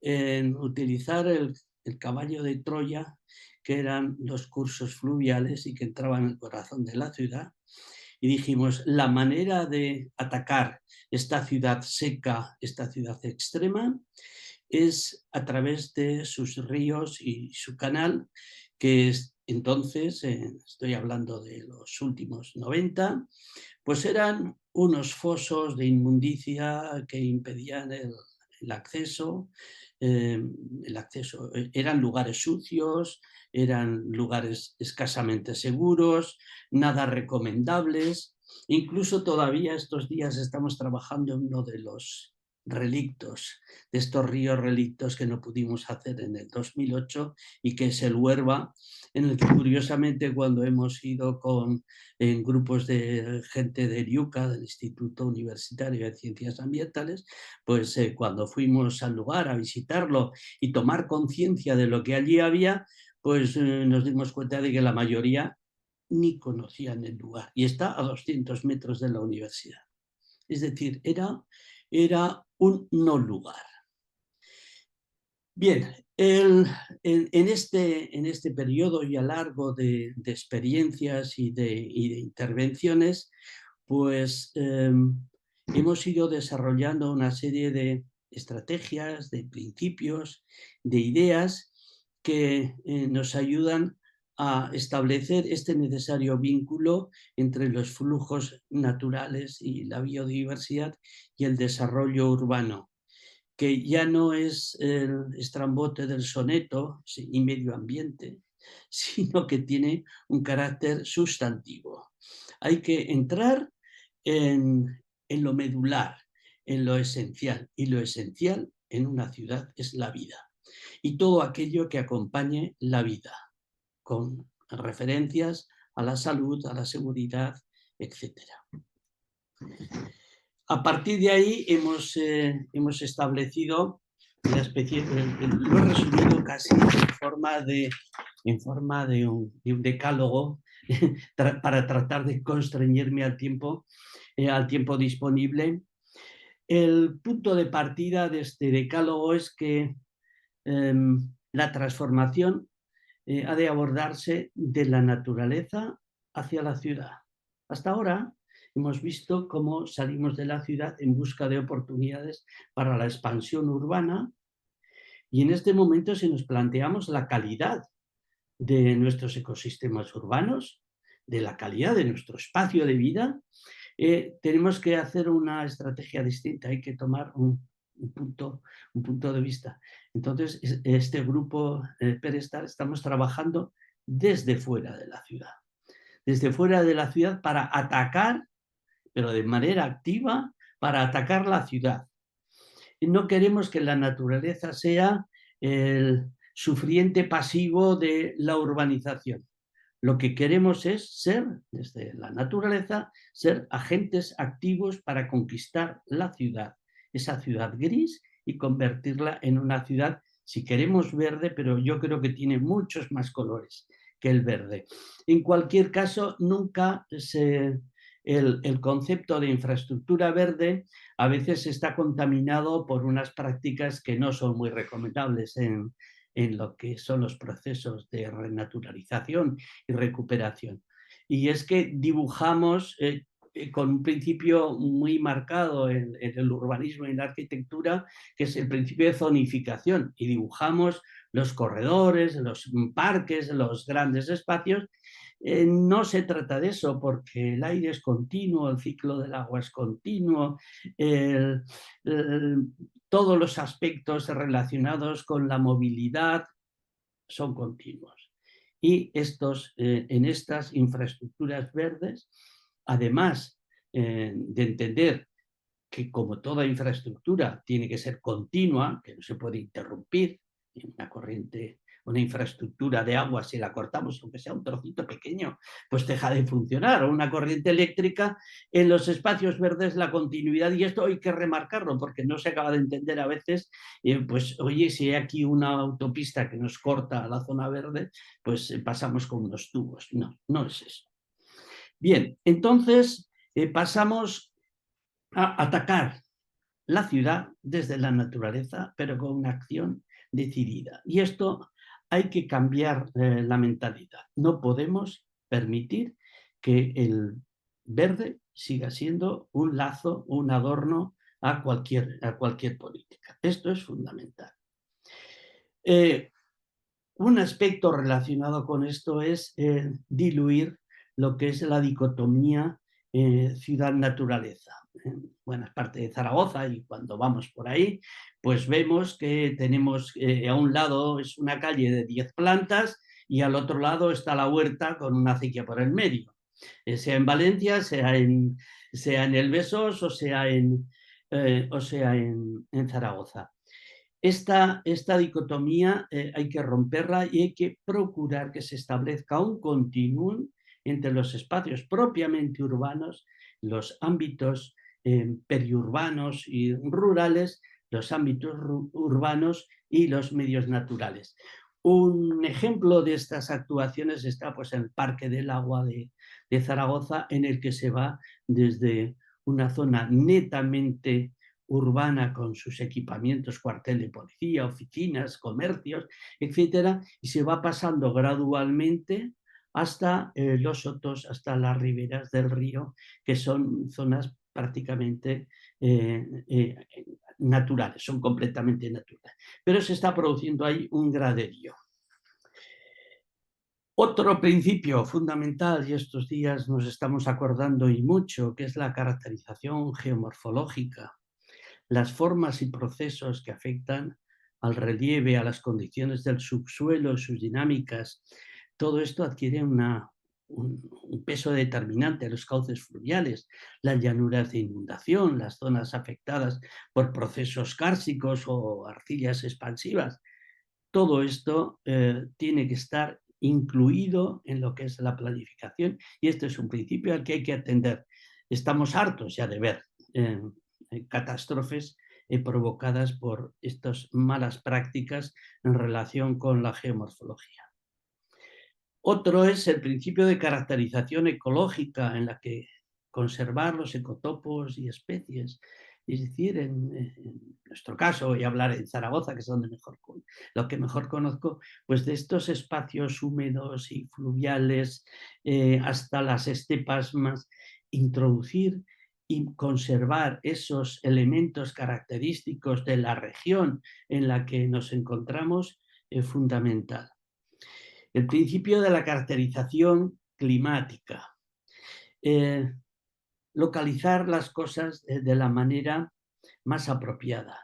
en utilizar el caballo de Troya, que eran los cursos fluviales y que entraban en el corazón de la ciudad. Y dijimos, la manera de atacar esta ciudad seca, esta ciudad extrema, es a través de sus ríos y su canal, que es, entonces, estoy hablando de los últimos 90, pues eran unos fosos de inmundicia que impedían el acceso, eran lugares sucios, eran lugares escasamente seguros, nada recomendables. Incluso todavía estos días estamos trabajando en uno de los relictos, de estos ríos relictos que no pudimos hacer en el 2008 y que es el Huerva, en el que curiosamente cuando hemos ido en grupos de gente de IUCA, del Instituto Universitario de Ciencias Ambientales, pues cuando fuimos al lugar a visitarlo y tomar conciencia de lo que allí había, pues nos dimos cuenta de que la mayoría ni conocían el lugar y está a 200 metros de la universidad. Es decir, era un no lugar. Bien, en este periodo ya largo de experiencias y de intervenciones, pues hemos ido desarrollando una serie de estrategias, de principios, de ideas que nos ayudan a establecer este necesario vínculo entre los flujos naturales y la biodiversidad y el desarrollo urbano, que ya no es el estrambote del soneto y medio ambiente, sino que tiene un carácter sustantivo. Hay que entrar en lo medular, en lo esencial, y lo esencial en una ciudad es la vida y todo aquello que acompañe la vida, con referencias a la salud, a la seguridad, etc. A partir de ahí hemos establecido una especie, lo he resumido casi en forma de un decálogo para tratar de constreñirme al tiempo disponible. El punto de partida de este decálogo es que la transformación ha de abordarse de la naturaleza hacia la ciudad. Hasta ahora hemos visto cómo salimos de la ciudad en busca de oportunidades para la expansión urbana, y en este momento, si nos planteamos la calidad de nuestros ecosistemas urbanos, de la calidad de nuestro espacio de vida, tenemos que hacer una estrategia distinta, hay que tomar un punto de vista. Entonces, este grupo Perestar estamos trabajando desde fuera de la ciudad. Desde fuera de la ciudad para atacar, pero de manera activa, para atacar la ciudad. Y no queremos que la naturaleza sea el sufriente pasivo de la urbanización. Lo que queremos es ser, desde la naturaleza, ser agentes activos para conquistar la ciudad, esa ciudad gris, y convertirla en una ciudad, si queremos verde, pero yo creo que tiene muchos más colores que el verde. En cualquier caso, nunca el concepto de infraestructura verde a veces está contaminado por unas prácticas que no son muy recomendables en lo que son los procesos de renaturalización y recuperación. Y es que dibujamos con un principio muy marcado en el urbanismo y en la arquitectura, que es el principio de zonificación, y dibujamos los corredores, los parques, los grandes espacios. No se trata de eso, porque el aire es continuo, el ciclo del agua es continuo, todos los aspectos relacionados con la movilidad son continuos. Y en estas infraestructuras verdes, además de entender que, como toda infraestructura, tiene que ser continua, que no se puede interrumpir, una infraestructura de agua, si la cortamos, aunque sea un trocito pequeño, pues deja de funcionar. O una corriente eléctrica, en los espacios verdes la continuidad, y esto hay que remarcarlo porque no se acaba de entender a veces, pues oye, si hay aquí una autopista que nos corta la zona verde, pues pasamos con unos tubos. No, no es eso. Bien, entonces pasamos a atacar la ciudad desde la naturaleza, pero con una acción decidida. Y esto hay que cambiar la mentalidad. No podemos permitir que el verde siga siendo un lazo, un adorno a cualquier política. Esto es fundamental. Un aspecto relacionado con esto es diluir lo que es la dicotomía ciudad-naturaleza. En buena parte de Zaragoza, y cuando vamos por ahí, pues vemos que tenemos a un lado es una calle de 10 plantas y al otro lado está la huerta con una acequia por el medio. Sea en Valencia, sea en El Besós o sea en Zaragoza. Esta dicotomía hay que romperla y hay que procurar que se establezca un continuum entre los espacios propiamente urbanos, los ámbitos periurbanos y rurales, los ámbitos urbanos y los medios naturales. Un ejemplo de estas actuaciones está pues, en el Parque del Agua de Zaragoza, en el que se va desde una zona netamente urbana con sus equipamientos, cuartel de policía, oficinas, comercios, etcétera, y se va pasando gradualmente hasta los sotos, hasta las riberas del río, que son zonas prácticamente naturales, son completamente naturales. Pero se está produciendo ahí un graderío. Otro principio fundamental, y estos días nos estamos acordando y mucho, que es la caracterización geomorfológica, las formas y procesos que afectan al relieve, a las condiciones del subsuelo, sus dinámicas. Todo esto adquiere un peso determinante a los cauces fluviales, las llanuras de inundación, las zonas afectadas por procesos kársicos o arcillas expansivas. Todo esto tiene que estar incluido en lo que es la planificación, y este es un principio al que hay que atender. Estamos hartos ya de ver catástrofes provocadas por estas malas prácticas en relación con la geomorfología. Otro es el principio de caracterización ecológica, en la que conservar los ecotopos y especies. Es decir, en nuestro caso, voy a hablar en Zaragoza, que es donde lo que mejor conozco, pues de estos espacios húmedos y fluviales hasta las estepas más, introducir y conservar esos elementos característicos de la región en la que nos encontramos es fundamental. El principio de la caracterización climática. Localizar las cosas de la manera más apropiada.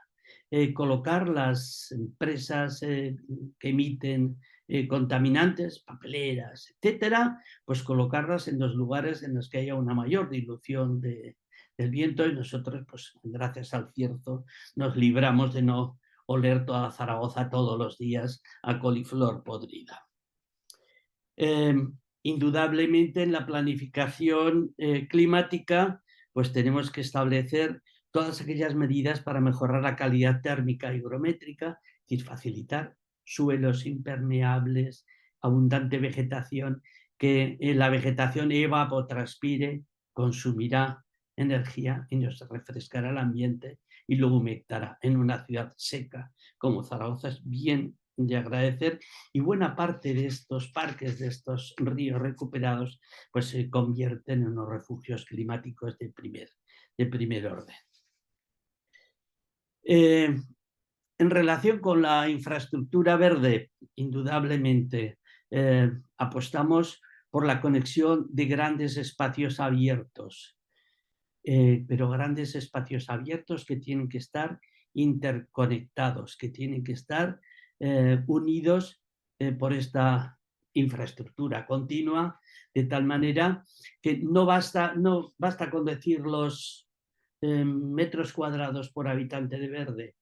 Colocar las empresas que emiten contaminantes, papeleras, etcétera, pues colocarlas en los lugares en los que haya una mayor dilución del viento, y nosotros, pues gracias al cierzo, nos libramos de no oler toda Zaragoza todos los días a coliflor podrida. Indudablemente en la planificación climática, pues tenemos que establecer todas aquellas medidas para mejorar la calidad térmica y higrométrica, es decir, facilitar suelos impermeables, abundante vegetación, que la vegetación evapotranspire, consumirá energía y nos refrescará el ambiente y lo humectará. En una ciudad seca como Zaragoza es bien de agradecer, y buena parte de estos parques, de estos ríos recuperados, pues se convierten en unos refugios climáticos de primer orden. En relación con la infraestructura verde, indudablemente apostamos por la conexión de grandes espacios abiertos, pero grandes espacios abiertos que tienen que estar interconectados, que tienen que estar unidos por esta infraestructura continua, de tal manera que no basta con decir los metros cuadrados por habitante de verde,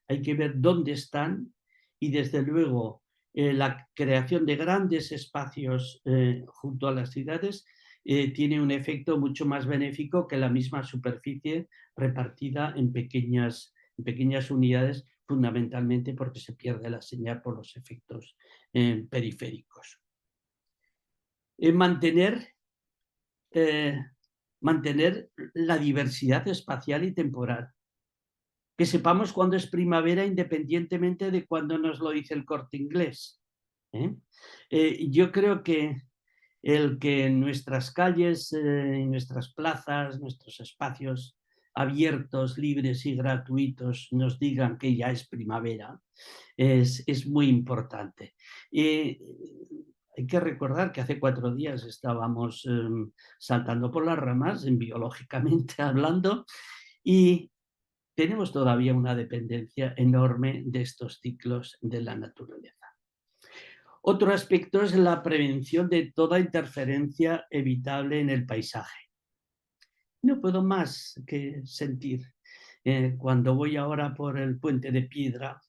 hay que ver dónde están, y desde luego la creación de grandes espacios junto a las ciudades tiene un efecto mucho más benéfico que la misma superficie repartida en pequeñas unidades, fundamentalmente porque se pierde la señal por los efectos periféricos. Mantener la diversidad espacial y temporal. Que sepamos cuándo es primavera independientemente de cuándo nos lo dice el Corte Inglés. Yo creo que el que en nuestras calles, en nuestras plazas, nuestros espacios abiertos, libres y gratuitos nos digan que ya es primavera es muy importante. Hay que recordar que hace 4 días estábamos saltando por las ramas, biológicamente hablando, y tenemos todavía una dependencia enorme de estos ciclos de la naturaleza. Otro aspecto es la prevención de toda interferencia evitable en el paisaje. No puedo más que sentir cuando voy ahora por el Puente de Piedra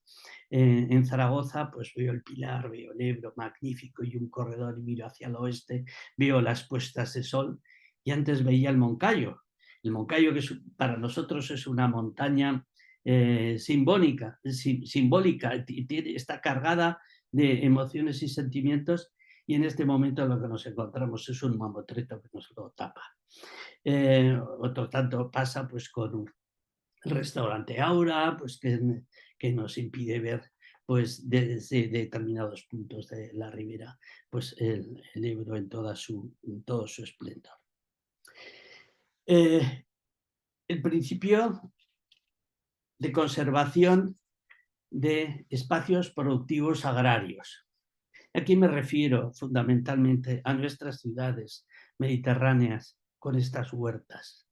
en Zaragoza, pues veo el Pilar, veo el Ebro magnífico y un corredor, y miro hacia el oeste, veo las puestas de sol, y antes veía el Moncayo. El Moncayo, que para nosotros es una montaña simbólica, está cargada de emociones y sentimientos, y en este momento lo que nos encontramos es un mamotreto que nos lo tapa. Otro tanto pasa pues con el restaurante Aura, pues que nos impide ver pues desde determinados puntos de la ribera pues el Ebro en todo su esplendor. El principio de conservación de espacios productivos agrarios. Aquí me refiero fundamentalmente a nuestras ciudades mediterráneas con estas huertas.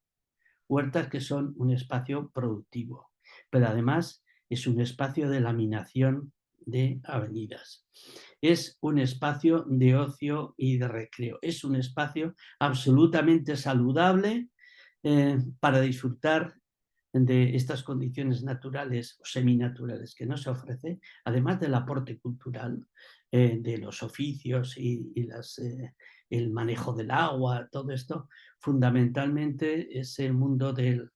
Huertas que son un espacio productivo, pero además es un espacio de laminación de avenidas. Es un espacio de ocio y de recreo. Es un espacio absolutamente saludable para disfrutar de estas condiciones naturales o seminaturales que nos ofrece, además del aporte cultural de los oficios y el manejo del agua, todo esto, fundamentalmente es el mundo de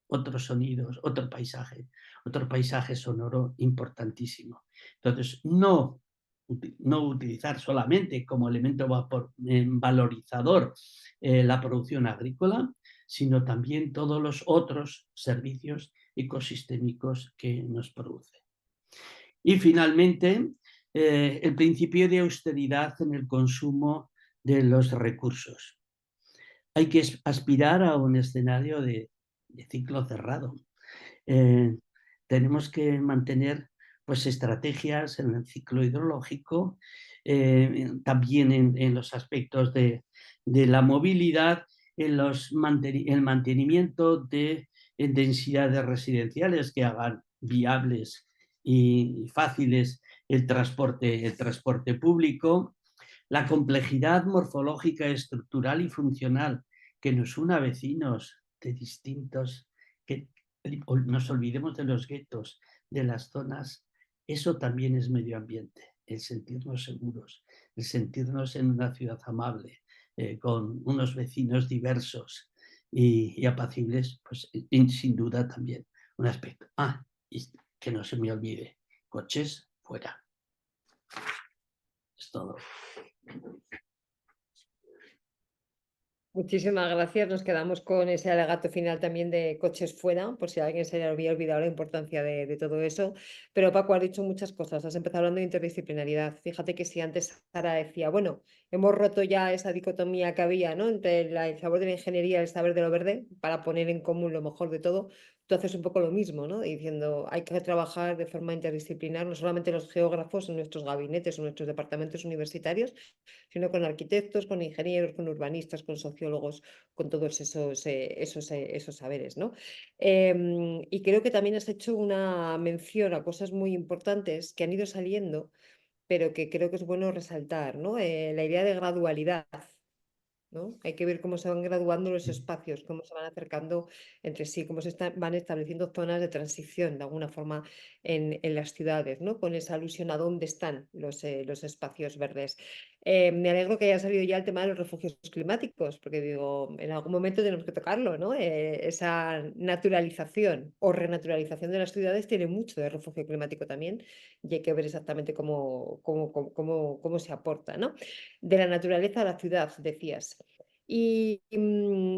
otros sonidos, otro paisaje sonoro importantísimo. Entonces, no utilizar solamente como elemento valorizador la producción agrícola, sino también todos los otros servicios ecosistémicos que nos produce. Y finalmente, el principio de austeridad en el consumo de los recursos. Hay que aspirar a un escenario de ciclo cerrado. Tenemos que mantener pues, estrategias en el ciclo hidrológico, también en los aspectos de la movilidad, en el mantenimiento de densidades residenciales que hagan viables y fáciles el transporte público, la complejidad morfológica, estructural y funcional que nos une a vecinos de distintos, que nos olvidemos de los guetos, de las zonas, eso también es medio ambiente, el sentirnos seguros, el sentirnos en una ciudad amable, con unos vecinos diversos y apacibles, pues sin duda también un aspecto. Y que no se me olvide, coches fuera. Es todo. Muchísimas gracias. Nos quedamos con ese alegato final también de coches fuera, por si a alguien se le había olvidado la importancia de todo eso. Pero Paco, has dicho muchas cosas. Has empezado hablando de interdisciplinaridad. Fíjate que si antes Sara decía, bueno, hemos roto ya esa dicotomía que había, ¿no?, entre el sabor de la ingeniería y el saber de lo verde, para poner en común lo mejor de todo. Tú haces un poco lo mismo, ¿no? Diciendo, hay que trabajar de forma interdisciplinar, no solamente los geógrafos en nuestros gabinetes o nuestros departamentos universitarios, sino con arquitectos, con ingenieros, con urbanistas, con sociólogos, con todos esos saberes, ¿no? Y creo que también has hecho una mención a cosas muy importantes que han ido saliendo, pero que creo que es bueno resaltar, ¿no? La idea de gradualidad, ¿no? Hay que ver cómo se van graduando los espacios, cómo se van acercando entre sí, cómo van estableciendo zonas de transición de alguna forma en las ciudades, ¿no? Con esa alusión a dónde están los espacios verdes. Me alegro que haya salido ya el tema de los refugios climáticos, porque digo, en algún momento tenemos que tocarlo, ¿no? Esa naturalización o renaturalización de las ciudades tiene mucho de refugio climático también, y hay que ver exactamente cómo se aporta, ¿no? De la naturaleza a la ciudad, decías. Y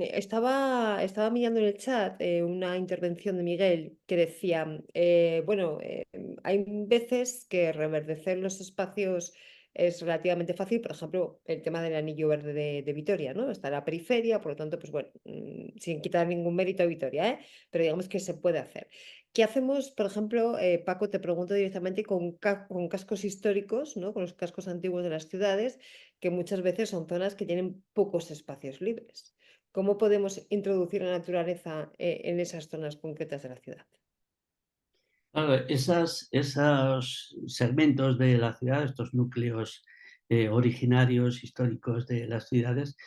estaba mirando en el chat una intervención de Miguel que decía, bueno, hay veces que reverdecer los espacios es relativamente fácil, por ejemplo, el tema del anillo verde de Vitoria, ¿no? Está en la periferia, por lo tanto, pues bueno, sin quitar ningún mérito a Vitoria, ¿eh? Pero digamos que se puede hacer. ¿Qué hacemos, por ejemplo, Paco, te pregunto directamente con cascos históricos, ¿no? Con los cascos antiguos de las ciudades, que muchas veces son zonas que tienen pocos espacios libres? ¿Cómo podemos introducir la naturaleza en esas zonas concretas de la ciudad? Claro, esos segmentos de la ciudad, estos núcleos originarios, históricos de las ciudades,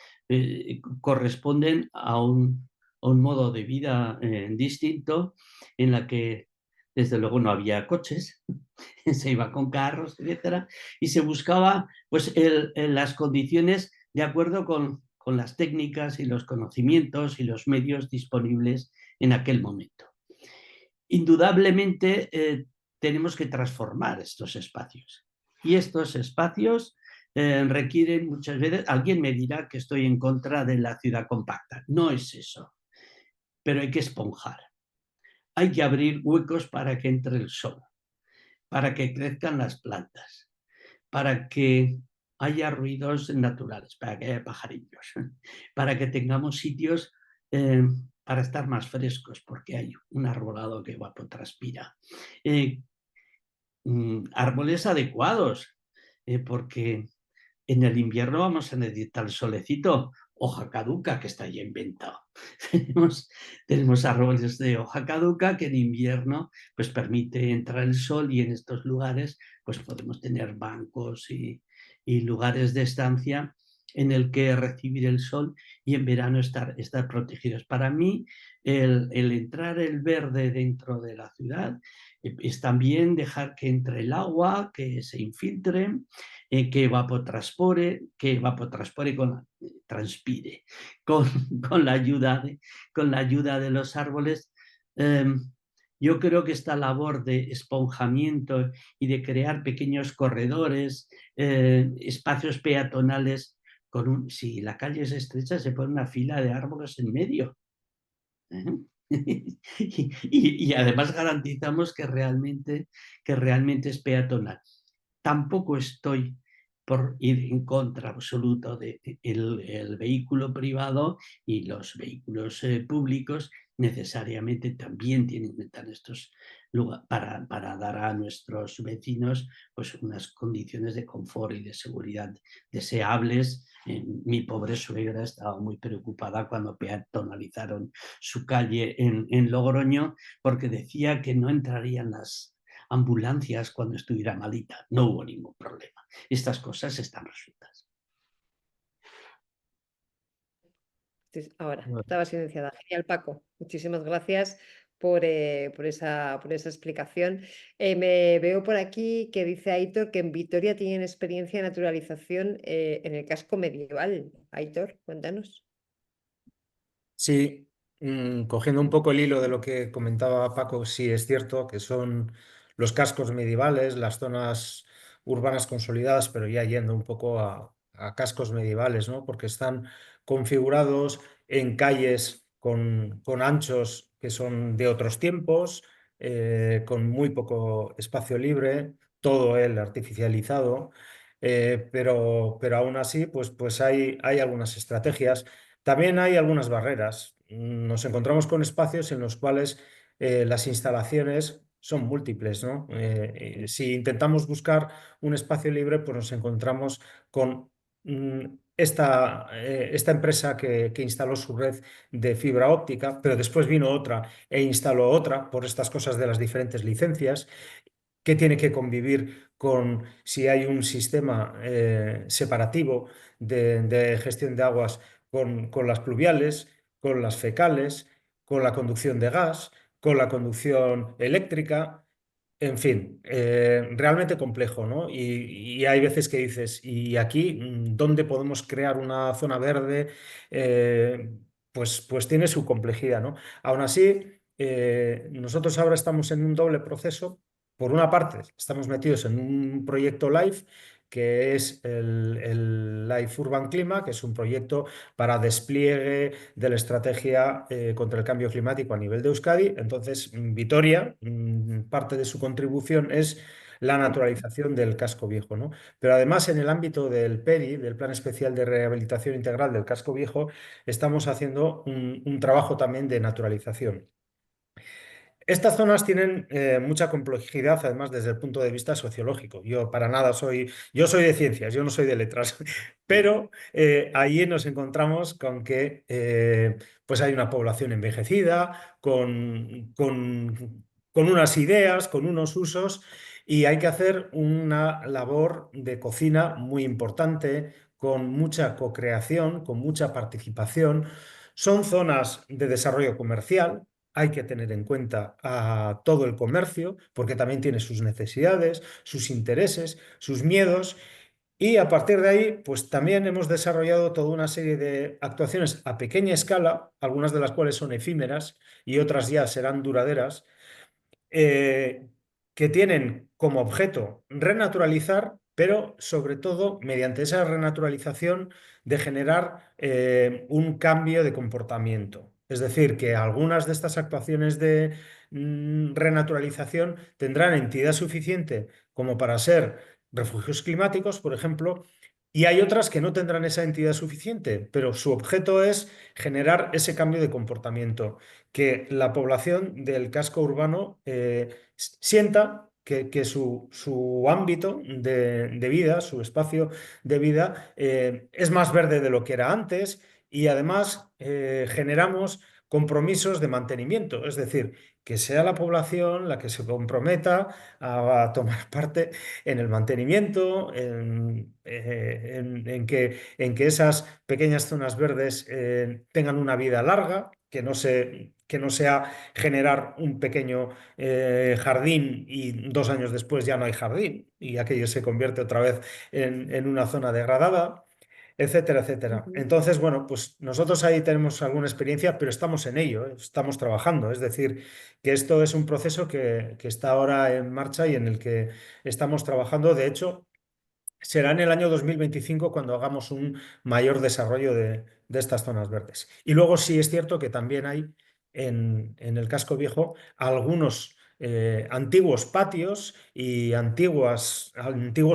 corresponden a un modo de vida distinto en la que desde luego no había coches, se iba con carros, etcétera, y se buscaba pues, las condiciones de acuerdo con las técnicas y los conocimientos y los medios disponibles en aquel momento. Indudablemente tenemos que transformar estos espacios. Y estos espacios requieren muchas veces, alguien me dirá que estoy en contra de la ciudad compacta. No es eso, pero hay que esponjar. Hay que abrir huecos para que entre el sol, para que crezcan las plantas, para que haya ruidos naturales, para que haya pajarillos, para que tengamos sitios para estar más frescos, porque hay un arbolado que evapotranspira. Árboles adecuados, porque en el invierno vamos a necesitar el solecito, hoja caduca, que está ya inventado. tenemos árboles de hoja caduca que en invierno pues permite entrar el sol, y en estos lugares pues podemos tener bancos y lugares de estancia en el que recibir el sol y en verano estar protegidos. Para mí, el entrar el verde dentro de la ciudad es también dejar que entre el agua, que se infiltre, que evapotranspire, transpire con la ayuda de los árboles. Yo creo que esta labor de esponjamiento y de crear pequeños corredores, espacios peatonales, si la calle es estrecha, se pone una fila de árboles en medio. y además garantizamos que realmente es peatonal. Tampoco estoy por ir en contra absoluto del vehículo privado, y los vehículos públicos necesariamente también tienen que estar estos lugares para dar a nuestros vecinos pues unas condiciones de confort y de seguridad deseables. Mi pobre suegra estaba muy preocupada cuando peatonalizaron su calle en Logroño, porque decía que no entrarían las ambulancias cuando estuviera malita. No hubo ningún problema. Estas cosas están resueltas. Ahora, estaba silenciada. Genial, Paco. Muchísimas gracias por esa explicación. Me veo por aquí que dice Aitor que en Vitoria tienen experiencia de naturalización en el casco medieval. Aitor, cuéntanos. Sí, cogiendo un poco el hilo de lo que comentaba Paco, sí es cierto que son los cascos medievales, las zonas urbanas consolidadas, pero ya yendo un poco a cascos medievales, ¿no? Porque están configurados en calles con anchos que son de otros tiempos, con muy poco espacio libre, todo él artificializado, pero aún así, pues hay algunas estrategias. También hay algunas barreras. Nos encontramos con espacios en los cuales las instalaciones son múltiples, ¿no? Si intentamos buscar un espacio libre, pues nos encontramos con esta empresa que instaló su red de fibra óptica, pero después vino otra e instaló otra por estas cosas de las diferentes licencias, que tiene que convivir con si hay un sistema separativo de gestión de aguas con las pluviales, con las fecales, con la conducción de gas, con la conducción eléctrica. En fin, realmente complejo, ¿no? Y hay veces que dices, ¿y aquí dónde podemos crear una zona verde? Pues tiene su complejidad, ¿no? Aún así, nosotros ahora estamos en un doble proceso. Por una parte, estamos metidos en un proyecto LIFE, que es el LIFE Urban Clima, que es un proyecto para despliegue de la estrategia contra el cambio climático a nivel de Euskadi. Entonces, Vitoria, parte de su contribución es la naturalización del casco viejo, ¿no? Pero además, en el ámbito del PERI, del Plan Especial de Rehabilitación Integral del Casco Viejo, estamos haciendo un trabajo también de naturalización. Estas zonas tienen mucha complejidad, además, desde el punto de vista sociológico. Yo soy de ciencias, yo no soy de letras, pero allí nos encontramos con que pues hay una población envejecida, con unas ideas, con unos usos, y hay que hacer una labor de cocina muy importante, con mucha co-creación, con mucha participación. Son zonas de desarrollo comercial. Hay que tener en cuenta a todo el comercio, porque también tiene sus necesidades, sus intereses, sus miedos. Y a partir de ahí, pues también hemos desarrollado toda una serie de actuaciones a pequeña escala, algunas de las cuales son efímeras y otras ya serán duraderas, que tienen como objeto renaturalizar pero sobre todo mediante esa renaturalización de generar un cambio de comportamiento. Es decir, que algunas de estas actuaciones de renaturalización tendrán entidad suficiente como para ser refugios climáticos, por ejemplo, y hay otras que no tendrán esa entidad suficiente, pero su objeto es generar ese cambio de comportamiento, que la población del casco urbano sienta que su ámbito de vida, su espacio de vida, es más verde de lo que era antes y además generamos compromisos de mantenimiento, es decir, que sea la población la que se comprometa a tomar parte en el mantenimiento, en que esas pequeñas zonas verdes tengan una vida larga, que no sea generar un pequeño jardín y 2 años después ya no hay jardín y aquello se convierte otra vez en una zona degradada, etcétera, etcétera. Ujú. Entonces, bueno, pues nosotros ahí tenemos alguna experiencia, pero estamos en ello, estamos trabajando. Es decir, que esto es un proceso que está ahora en marcha y en el que estamos trabajando. De hecho, será en el año 2025 cuando hagamos un mayor desarrollo de estas zonas verdes. Y luego sí es cierto que también hay en el casco viejo algunos antiguos patios y antiguos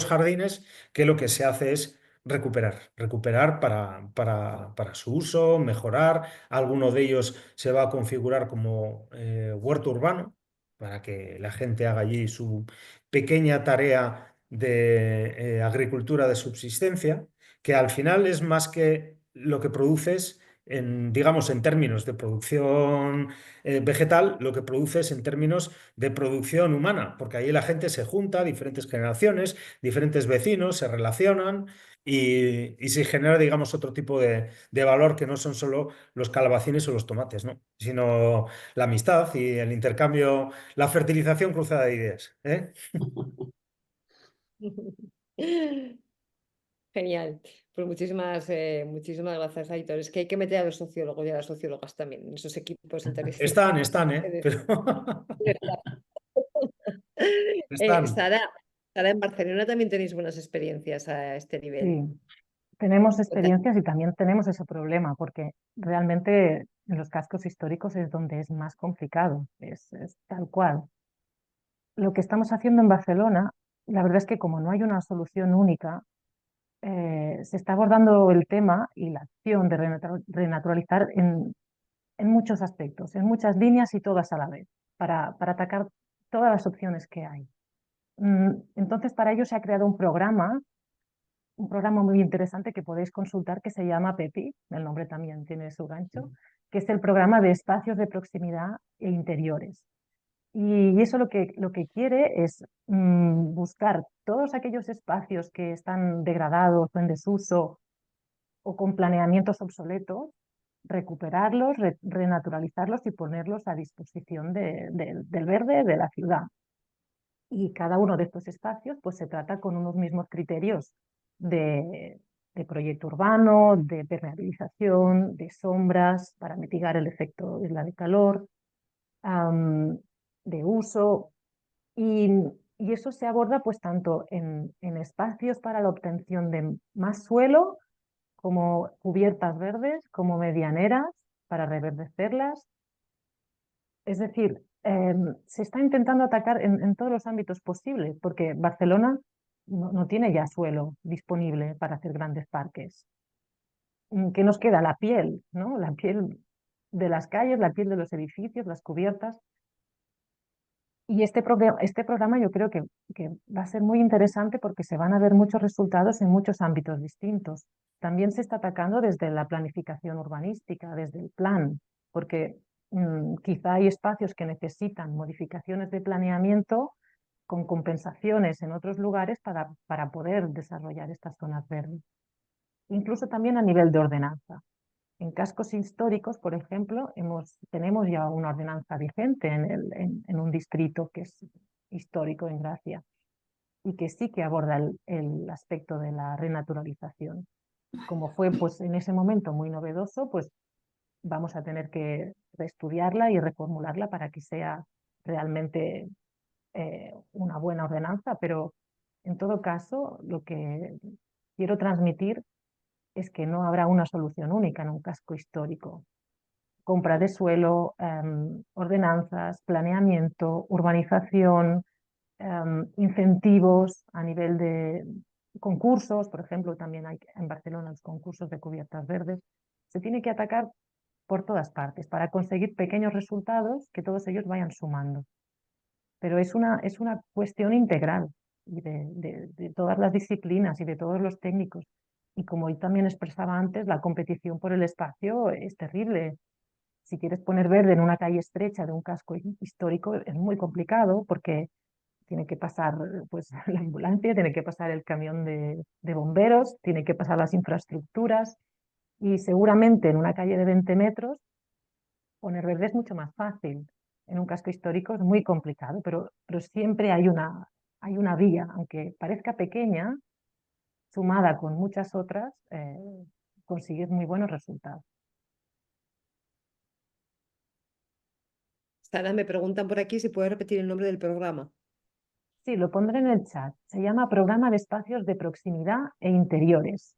jardines que lo que se hace es recuperar para su uso, mejorar. Alguno de ellos se va a configurar como huerto urbano para que la gente haga allí su pequeña tarea de agricultura de subsistencia, que al final es más que lo que produces digamos, en términos de producción vegetal, lo que produces en términos de producción humana, porque ahí la gente se junta, diferentes generaciones, diferentes vecinos, se relacionan y se genera, digamos, otro tipo de valor que no son solo los calabacines o los tomates, ¿no? Sino la amistad y el intercambio, la fertilización cruzada de ideas, ¿eh? Genial. Pues muchísimas gracias, Aitor. Es que hay que meter a los sociólogos y a las sociólogas también en esos equipos interdisciplinarios. Están, ¿eh? Pero están. Sara, en Barcelona también tenéis buenas experiencias a este nivel. Sí, tenemos Cuéntame. experiencias y también tenemos ese problema, porque realmente en los cascos históricos es donde es más complicado, es tal cual. Lo que estamos haciendo en Barcelona, la verdad es que como no hay una solución única, se está abordando el tema y la acción de renaturalizar en muchos aspectos, en muchas líneas y todas a la vez, para atacar todas las opciones que hay. Entonces, para ello se ha creado un programa muy interesante que podéis consultar que se llama PEPI, el nombre también tiene su gancho, que es el programa de espacios de proximidad e interiores. Y eso lo que quiere es buscar todos aquellos espacios que están degradados o en desuso o con planeamientos obsoletos, recuperarlos, renaturalizarlos y ponerlos a disposición del verde de la ciudad. Y cada uno de estos espacios pues se trata con unos mismos criterios de proyecto urbano, de permeabilización, de sombras para mitigar el efecto isla de calor, de uso. Y, y eso se aborda pues tanto en espacios para la obtención de más suelo, como cubiertas verdes, como medianeras para reverdecerlas. Es decir, se está intentando atacar en todos los ámbitos posibles, porque Barcelona no tiene ya suelo disponible para hacer grandes parques. ¿Qué nos queda? La piel, ¿no? La piel de las calles, la piel de los edificios, las cubiertas. Y este programa yo creo que va a ser muy interesante porque se van a ver muchos resultados en muchos ámbitos distintos. También se está atacando desde la planificación urbanística, desde el plan, porque quizá hay espacios que necesitan modificaciones de planeamiento con compensaciones en otros lugares para poder desarrollar estas zonas verdes. Incluso también a nivel de ordenanza. En cascos históricos, por ejemplo, tenemos ya una ordenanza vigente en un distrito que es histórico en Gracia y que sí que aborda el aspecto de la renaturalización. Como fue pues, en ese momento muy novedoso, pues vamos a tener que reestudiarla y reformularla para que sea realmente una buena ordenanza, pero En todo caso, lo que quiero transmitir es que no habrá una solución única en un casco histórico. Compra de suelo, ordenanzas, planeamiento, urbanización, incentivos a nivel de concursos, por ejemplo, también hay en Barcelona los concursos de cubiertas verdes. Se tiene que atacar por todas partes para conseguir pequeños resultados que todos ellos vayan sumando. Pero es una cuestión integral de todas las disciplinas y de todos los técnicos. Y como yo también expresaba antes, la competición por el espacio es terrible. Si quieres poner verde en una calle estrecha de un casco histórico es muy complicado porque tiene que pasar pues, la ambulancia, tiene que pasar el camión de bomberos, tiene que pasar las infraestructuras y seguramente en una calle de 20 metros poner verde es mucho más fácil. En un casco histórico es muy complicado, pero siempre hay una vía, aunque parezca pequeña, sumada con muchas otras, consigues muy buenos resultados. Sara, me preguntan por aquí si puedes repetir el nombre del programa. Sí, lo pondré en el chat. Se llama Programa de Espacios de Proximidad e Interiores.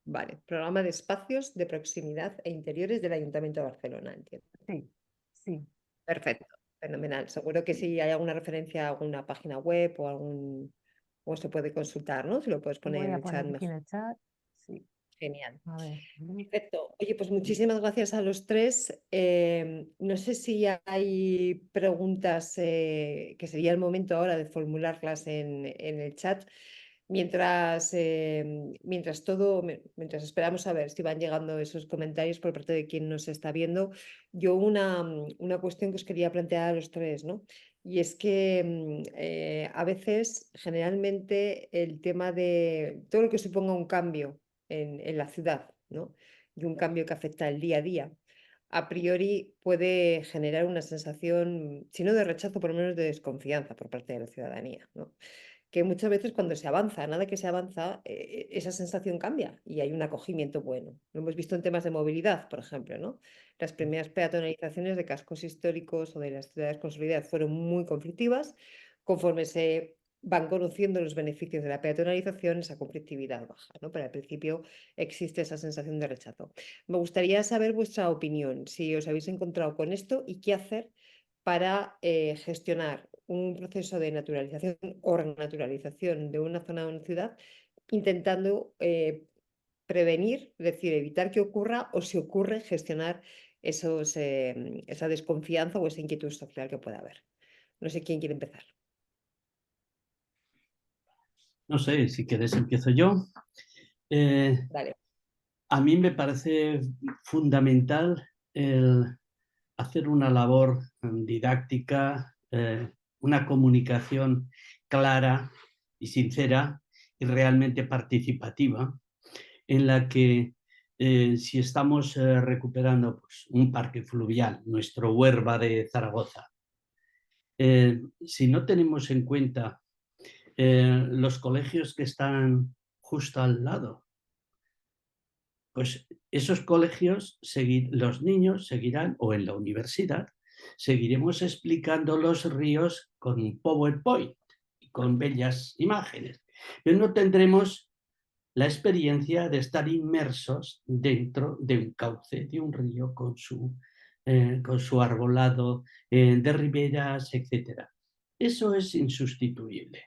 Vale, programa de espacios de proximidad e interiores del Ayuntamiento de Barcelona, entiendo. Sí, sí. Perfecto, fenomenal. Seguro que si hay alguna referencia a alguna página web o se puede consultar, ¿no? Si lo puedes poner Voy en a el chat poner aquí en mejor. el chat. Sí, Genial. a ver. Perfecto. Oye, pues muchísimas gracias a los tres. No sé si hay preguntas que sería el momento ahora de formularlas en el chat. Mientras esperamos a ver si van llegando esos comentarios por parte de quien nos está viendo, yo una cuestión que os quería plantear a los tres, ¿no? Y es que a veces, generalmente, el tema de todo lo que suponga un cambio en la ciudad, ¿no? Y un cambio que afecta el día a día, a priori puede generar una sensación, si no de rechazo, por lo menos de desconfianza por parte de la ciudadanía, ¿no? Que muchas veces cuando se avanza, nada que se avanza, esa sensación cambia y hay un acogimiento bueno. Lo hemos visto en temas de movilidad, por ejemplo, ¿no? Las primeras peatonalizaciones de cascos históricos o de las ciudades consolidadas fueron muy conflictivas. Conforme se van conociendo los beneficios de la peatonalización, esa conflictividad baja, ¿no? Pero al principio existe esa sensación de rechazo. Me gustaría saber vuestra opinión, si os habéis encontrado con esto y qué hacer para gestionar un proceso de naturalización o renaturalización de una zona de una ciudad, intentando prevenir, es decir, evitar que ocurra o si ocurre, gestionar esa desconfianza o esa inquietud social que pueda haber. No sé quién quiere empezar. No sé, si quieres empiezo yo. Dale. A mí me parece fundamental el hacer una labor didáctica, una comunicación clara y sincera y realmente participativa, en la que si estamos recuperando pues, un parque fluvial, nuestro Huerva de Zaragoza, si no tenemos en cuenta los colegios que están justo al lado, pues esos colegios, los niños seguirán, o en la universidad, seguiremos explicando los ríos con un PowerPoint, con bellas imágenes, pero no tendremos la experiencia de estar inmersos dentro de un cauce, de un río con su arbolado de riberas, etc. Eso es insustituible.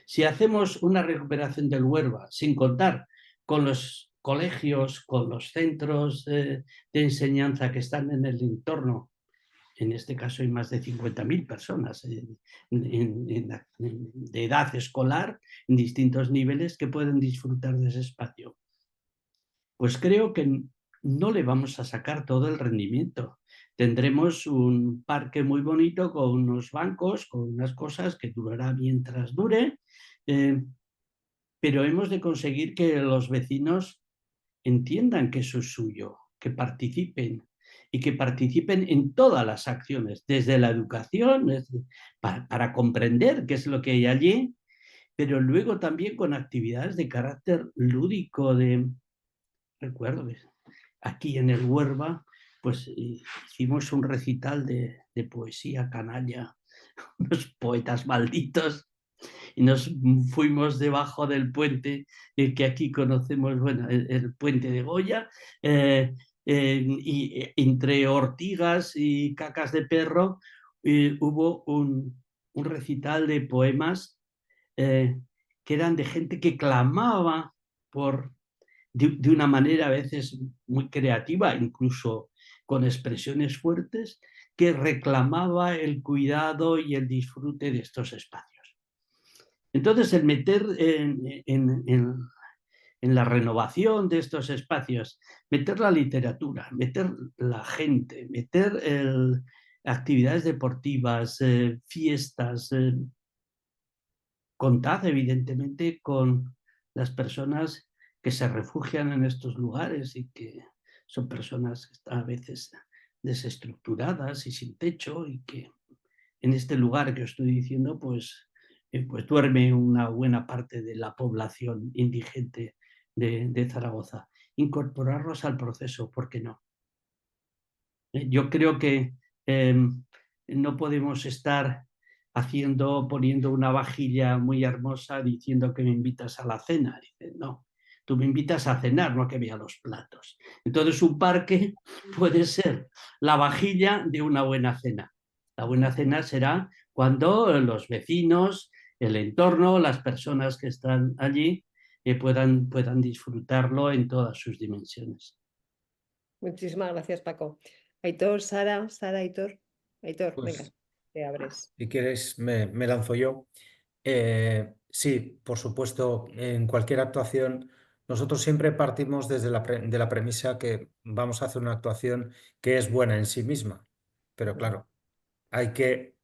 Si hacemos una recuperación del Huerva sin contar con los colegios, con los centros de enseñanza que están en el entorno, en este caso hay más de 50.000 personas de edad escolar en distintos niveles que pueden disfrutar de ese espacio, pues creo que no le vamos a sacar todo el rendimiento. Tendremos un parque muy bonito con unos bancos, con unas cosas que durará mientras dure, pero hemos de conseguir que los vecinos entiendan que eso es suyo, que participen y que participen en todas las acciones, desde la educación, para comprender qué es lo que hay allí, pero luego también con actividades de carácter lúdico. Recuerdo que aquí en el Huerva pues hicimos un recital de poesía canalla, unos poetas malditos, y nos fuimos debajo del puente que aquí conocemos, bueno, el puente de Goya, y entre ortigas y cacas de perro hubo un recital de poemas que eran de gente que clamaba de una manera a veces muy creativa, incluso con expresiones fuertes, que reclamaba el cuidado y el disfrute de estos espacios. Entonces, el meter en la renovación de estos espacios, meter la literatura, meter la gente, meter actividades deportivas, fiestas, contad evidentemente con las personas que se refugian en estos lugares y que son personas que están a veces desestructuradas y sin techo, y que en este lugar que os estoy diciendo pues duerme una buena parte de la población indigente de Zaragoza. Incorporarlos al proceso, ¿por qué no? Yo creo que no podemos estar poniendo una vajilla muy hermosa diciendo que me invitas a la cena. Dice, no, tú me invitas a cenar, no a que vea los platos. Entonces un parque puede ser la vajilla de una buena cena. La buena cena será cuando los vecinos, el entorno, las personas que están allí puedan disfrutarlo en todas sus dimensiones. Muchísimas gracias, Paco. Aitor, Sara, Aitor. Aitor, Pues, venga, te abres. si quieres, me lanzo yo. Sí, por supuesto, en cualquier actuación, nosotros siempre partimos de la premisa que vamos a hacer una actuación que es buena en sí misma. Pero claro, hay que,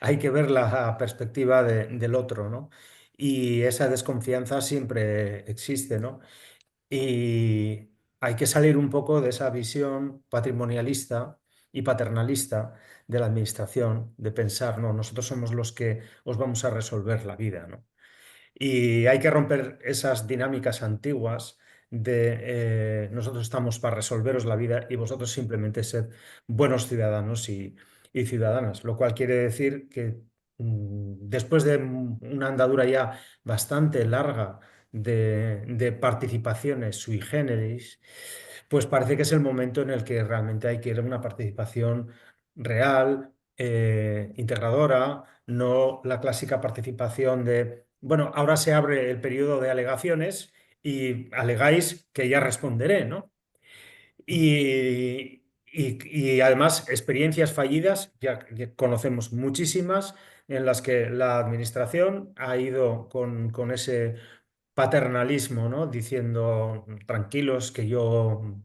hay que ver la perspectiva del otro, ¿no? Y esa desconfianza siempre existe, ¿no? Y hay que salir un poco de esa visión patrimonialista y paternalista de la administración, de pensar, no, nosotros somos los que os vamos a resolver la vida, ¿no? Y hay que romper esas dinámicas antiguas de nosotros estamos para resolveros la vida y vosotros simplemente sed buenos ciudadanos y ciudadanas, lo cual quiere decir que después de una andadura ya bastante larga de participaciones sui generis, pues parece que es el momento en el que realmente hay que ir a una participación real, integradora, no la clásica participación de, bueno, ahora se abre el periodo de alegaciones y alegáis que ya responderé, ¿no? Y además experiencias fallidas, ya conocemos muchísimas en las que la administración ha ido con ese paternalismo, ¿no? Diciendo, tranquilos, que yo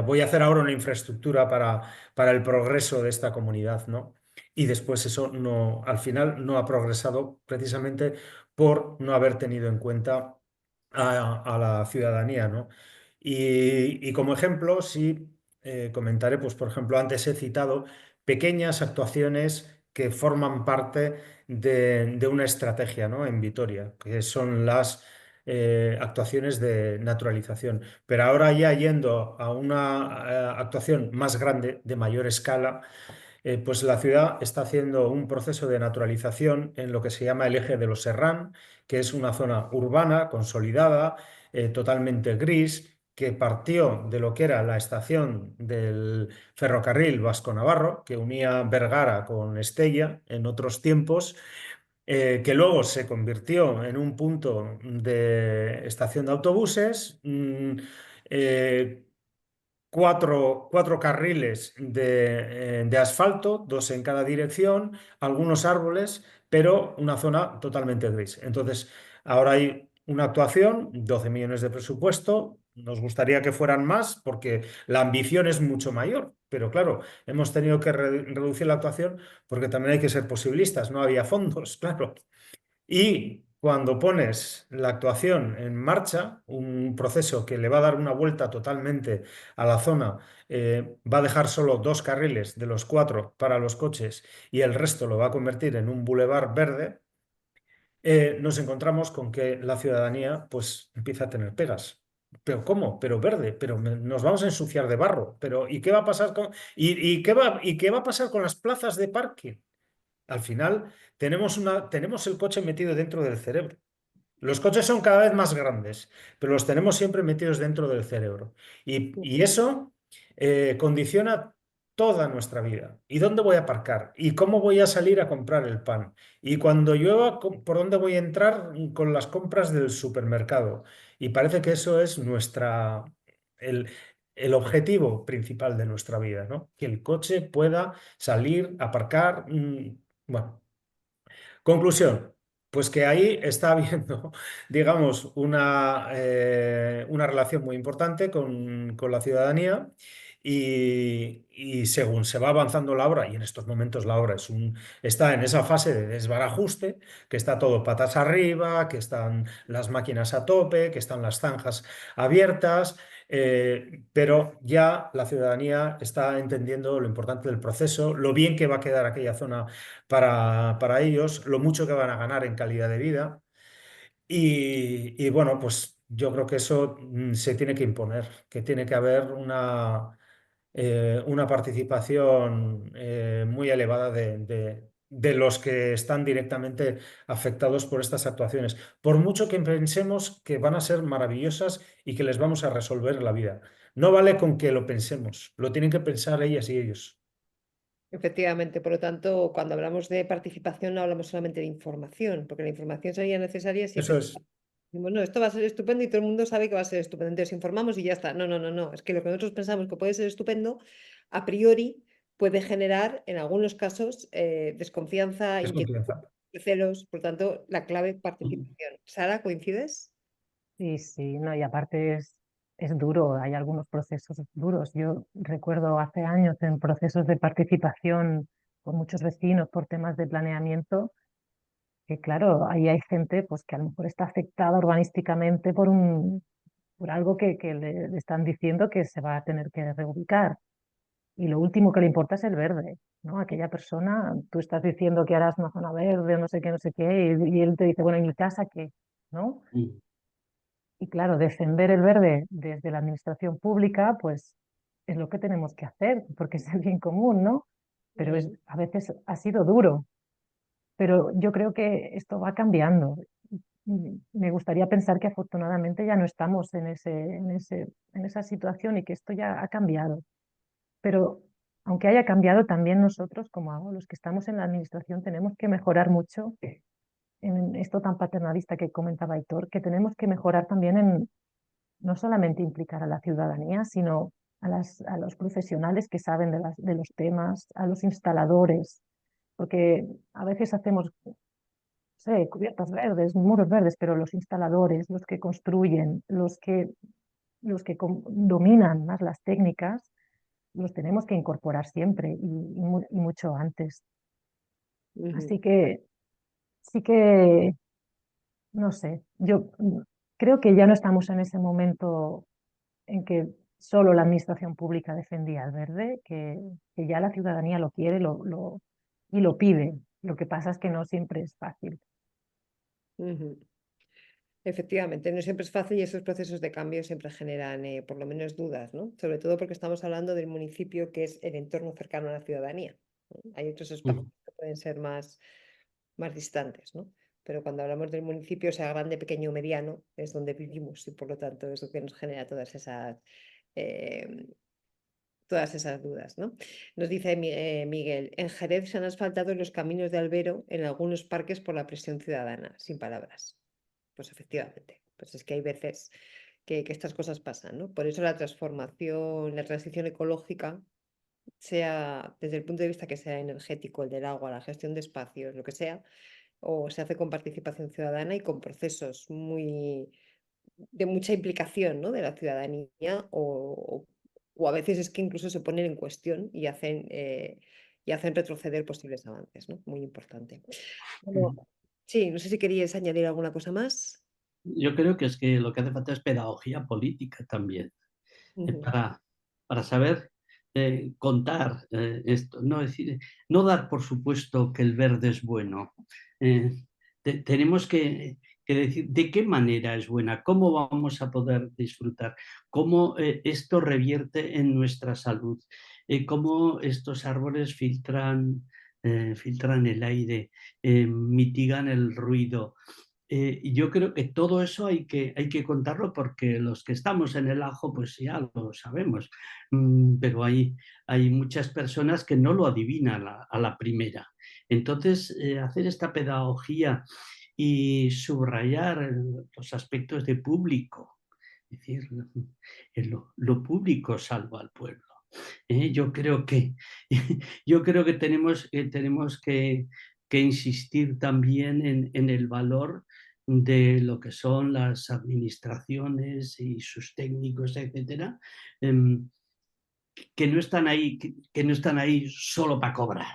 voy a hacer ahora una infraestructura para el progreso de esta comunidad, ¿no? Y después eso no, al final no ha progresado precisamente por no haber tenido en cuenta a la ciudadanía, ¿no? Y como ejemplo, sí comentaré, pues por ejemplo, antes he citado pequeñas actuaciones que forman parte de una estrategia, ¿no? En Vitoria, que son las actuaciones de naturalización. Pero ahora ya yendo a una actuación más grande, de mayor escala, pues la ciudad está haciendo un proceso de naturalización en lo que se llama el eje de los Serrán, que es una zona urbana, consolidada, totalmente gris, que partió de lo que era la estación del ferrocarril Vasco-Navarro, que unía Vergara con Estella en otros tiempos, que luego se convirtió en un punto de estación de autobuses, eh, cuatro carriles de asfalto, dos en cada dirección, algunos árboles, pero una zona totalmente gris. Entonces, ahora hay una actuación, 12 millones de presupuesto. Nos gustaría que fueran más porque la ambición es mucho mayor, pero claro, hemos tenido que reducir la actuación porque también hay que ser posibilistas, no había fondos, claro. Y cuando pones la actuación en marcha, un proceso que le va a dar una vuelta totalmente a la zona, va a dejar solo 2 carriles de los 4 para los coches y el resto lo va a convertir en un bulevar verde, nos encontramos con que la ciudadanía pues empieza a tener pegas. ¿Pero cómo? Pero verde, pero nos vamos a ensuciar de barro. Pero ¿y qué va a pasar con y qué va a pasar con las plazas de parque? Al final tenemos el coche metido dentro del cerebro. Los coches son cada vez más grandes, pero los tenemos siempre metidos dentro del cerebro. Y eso condiciona toda nuestra vida. ¿Y dónde voy a aparcar? ¿Y cómo voy a salir a comprar el pan? Y cuando llueva, ¿por dónde voy a entrar con las compras del supermercado? Y parece que eso es el, el objetivo principal de nuestra vida, ¿no? Que el coche pueda salir, aparcar. Bueno. Conclusión, pues que ahí está habiendo, digamos, una relación muy importante con la ciudadanía y según se va avanzando la obra, y en estos momentos la obra está en esa fase de desbarajuste, que está todo patas arriba, que están las máquinas a tope, que están las zanjas abiertas, pero ya la ciudadanía está entendiendo lo importante del proceso, lo bien que va a quedar aquella zona para ellos, lo mucho que van a ganar en calidad de vida. Y bueno, pues yo creo que eso se tiene que imponer, que tiene que haber una participación muy elevada de los que están directamente afectados por estas actuaciones. Por mucho que pensemos que van a ser maravillosas y que les vamos a resolver la vida. No vale con que lo pensemos, lo tienen que pensar ellas y ellos. Efectivamente, por lo tanto, cuando hablamos de participación no hablamos solamente de información, porque la información sería necesaria siempre. Eso es. Decimos, no, esto va a ser estupendo y todo el mundo sabe que va a ser estupendo. Entonces informamos y ya está. No, no, no, no. Es que lo que nosotros pensamos que puede ser estupendo, a priori puede generar en algunos casos desconfianza, inquietud, Desconfianza. celos. Por lo tanto, la clave participación. Sara, ¿coincides? Sí, sí, no, y aparte es duro, hay algunos procesos duros. Yo recuerdo hace años en procesos de participación con muchos vecinos por temas de planeamiento, que claro, ahí hay gente pues, que a lo mejor está afectada urbanísticamente por algo que le están diciendo que se va a tener que reubicar. Y lo último que le importa es el verde, ¿no? Aquella persona, tú estás diciendo que harás una zona verde, no sé qué, y él te dice, bueno, ¿y mi casa qué? ¿No? Mm. Y claro, defender el verde desde la administración pública, pues es lo que tenemos que hacer, porque es el bien común, ¿no? Pero a veces ha sido duro, pero yo creo que esto va cambiando. Me gustaría pensar que afortunadamente ya no estamos en esa situación y que esto ya ha cambiado. Pero aunque haya cambiado, también nosotros, como los que estamos en la administración, tenemos que mejorar mucho en esto tan paternalista que comentaba Aitor, que tenemos que mejorar también en no solamente implicar a la ciudadanía, sino a los profesionales que saben de los temas, a los instaladores, porque a veces hacemos, no sé, cubiertas verdes, muros verdes, pero los instaladores, los que construyen, dominan más las técnicas, los tenemos que incorporar siempre y mucho antes. Así que sí que, no sé, yo creo que ya no estamos en ese momento en que solo la administración pública defendía el verde, que ya la ciudadanía lo quiere y lo pide. Lo que pasa es que no siempre es fácil. Ujú. Efectivamente, no siempre es fácil y esos procesos de cambio siempre generan por lo menos dudas, ¿no? Sobre todo porque estamos hablando del municipio que es el entorno cercano a la ciudadanía, ¿no? Hay otros espacios Mm. que pueden ser más distantes, ¿no? Pero cuando hablamos del municipio, sea grande, pequeño o mediano, es donde vivimos y por lo tanto es lo que nos genera eh, todas esas dudas, ¿no? Nos dice Miguel, en Jerez se han asfaltado los caminos de albero en algunos parques por la presión ciudadana, sin palabras. Pues efectivamente, pues es que hay veces que estas cosas pasan, ¿no? Por eso la transformación, la transición ecológica, sea desde el punto de vista que sea energético, el del agua, la gestión de espacios, lo que sea, o se hace con participación ciudadana y con procesos de mucha implicación, ¿no? De la ciudadanía o a veces es que incluso se ponen en cuestión y hacen retroceder posibles avances, ¿no? Muy importante. Bueno, sí, no sé si queríais añadir alguna cosa más. Yo creo que es que lo que hace falta es pedagogía política también, Ujú, para saber contar esto, no decir, no dar por supuesto que el verde es bueno. Eh, tenemos que decir de qué manera es buena, cómo vamos a poder disfrutar, cómo esto revierte en nuestra salud, cómo estos árboles filtran filtran el aire, mitigan el ruido. Y yo creo que todo eso hay que contarlo, porque los que estamos en el ajo pues ya lo sabemos. Pero hay muchas personas que no lo adivinan a la primera. Entonces, hacer esta pedagogía y subrayar los aspectos de público, es decir, lo público salva al pueblo. Yo creo que, yo creo que tenemos que insistir también en el valor de lo que son las administraciones y sus técnicos, etcétera, em, que no están ahí, que no están ahí solo para cobrar.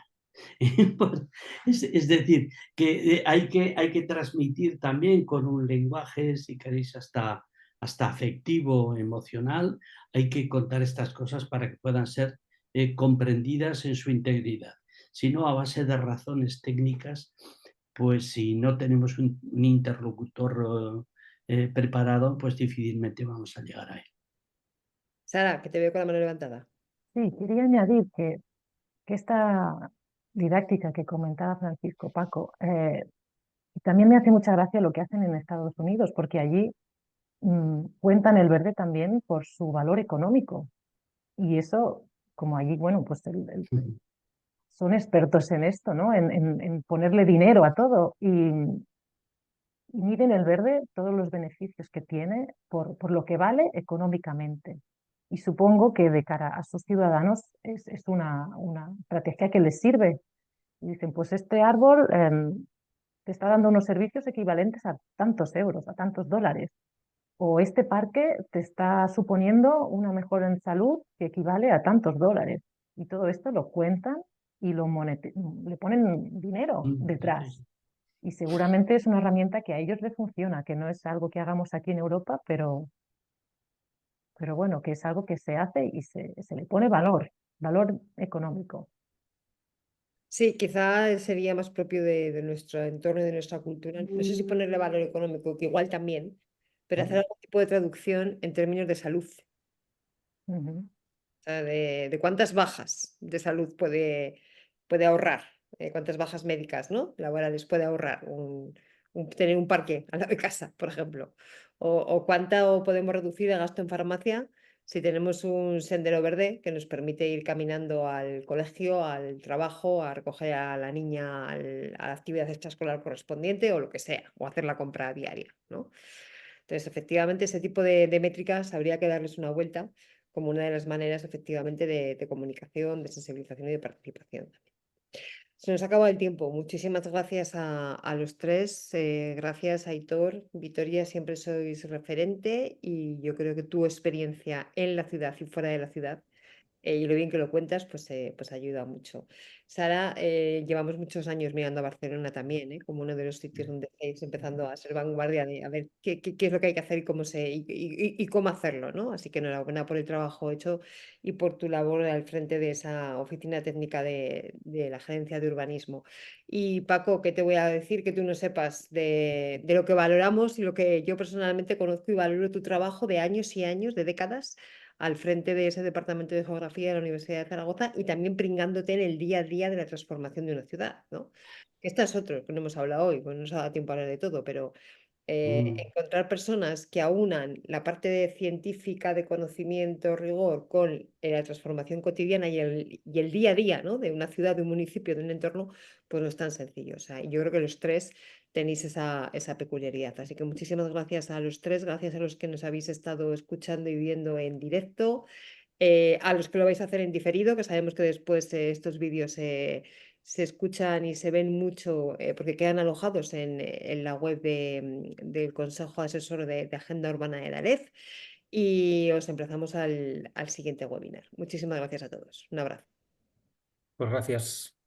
Es decir, que hay que transmitir también con un lenguaje, si queréis, hasta afectivo, emocional. Hay que contar estas cosas para que puedan ser comprendidas en su integridad. Si no, a base de razones técnicas, pues si no tenemos un interlocutor preparado, pues difícilmente vamos a llegar a él. Sara, que te veo con la mano levantada. Sí, quería añadir que esta didáctica que comentaba Francisco Paco, también me hace mucha gracia lo que hacen en Estados Unidos, porque allí cuentan el verde también por su valor económico. Y eso, como allí, bueno, pues son expertos en esto, ¿no? En ponerle dinero a todo. Y miden el verde, todos los beneficios que tiene por lo que vale económicamente. Y supongo que de cara a sus ciudadanos es una estrategia que les sirve. Y dicen, pues este árbol te está dando unos servicios equivalentes a tantos euros, a tantos dólares. O este parque te está suponiendo una mejora en salud que equivale a tantos dólares. Y todo esto lo cuentan y le ponen dinero detrás. Y seguramente es una herramienta que a ellos les funciona, que no es algo que hagamos aquí en Europa, pero bueno, que es algo que se hace y se le pone valor económico. Sí, quizá sería más propio de nuestro entorno y de nuestra cultura. No sé si ponerle valor económico, que igual también, pero hacer algún tipo de traducción en términos de salud. Ujú. O sea, de cuántas bajas de salud puede ahorrar, cuántas bajas médicas, ¿no? Laborales puede ahorrar tener un parque al lado de casa, por ejemplo. O cuánto podemos reducir el gasto en farmacia si tenemos un sendero verde que nos permite ir caminando al colegio, al trabajo, a recoger a la niña a la actividad extraescolar correspondiente o lo que sea, o hacer la compra diaria, ¿no? Entonces, efectivamente, ese tipo de métricas habría que darles una vuelta como una de las maneras, efectivamente, de comunicación, de sensibilización y de participación. Se nos ha acabado el tiempo. Muchísimas gracias a los tres. Gracias, Aitor. Vitoria, siempre sois referente y yo creo que tu experiencia en la ciudad y fuera de la ciudad y lo bien que lo cuentas, pues ayuda mucho. Sara, llevamos muchos años mirando a Barcelona también, como uno de los sitios donde estáis empezando a ser vanguardia de a ver qué es lo que hay que hacer y cómo y cómo hacerlo, ¿no? Así que enhorabuena por el trabajo hecho y por tu labor al frente de esa oficina técnica de la Agencia de Urbanismo. Y Paco, ¿qué te voy a decir? Que tú no sepas de lo que valoramos y lo que yo personalmente conozco y valoro tu trabajo de años y años, de décadas al frente de ese departamento de geografía de la Universidad de Zaragoza y también pringándote en el día a día de la transformación de una ciudad, ¿no? Esta es otro que no hemos hablado hoy, pues no nos ha dado tiempo a hablar de todo, pero encontrar personas que aunan la parte científica de conocimiento, rigor, con la transformación cotidiana y el día a día, ¿no? De una ciudad, de un municipio, de un entorno, pues no es tan sencillo. O sea, y yo creo que los tres tenéis esa peculiaridad. Así que muchísimas gracias a los tres, gracias a los que nos habéis estado escuchando y viendo en directo, a los que lo vais a hacer en diferido, que sabemos que después estos vídeos se escuchan y se ven mucho porque quedan alojados en la web del Consejo Asesor de Agenda Urbana de Dalez. Y os emplazamos al siguiente webinar. Muchísimas gracias a todos. Un abrazo. Pues gracias.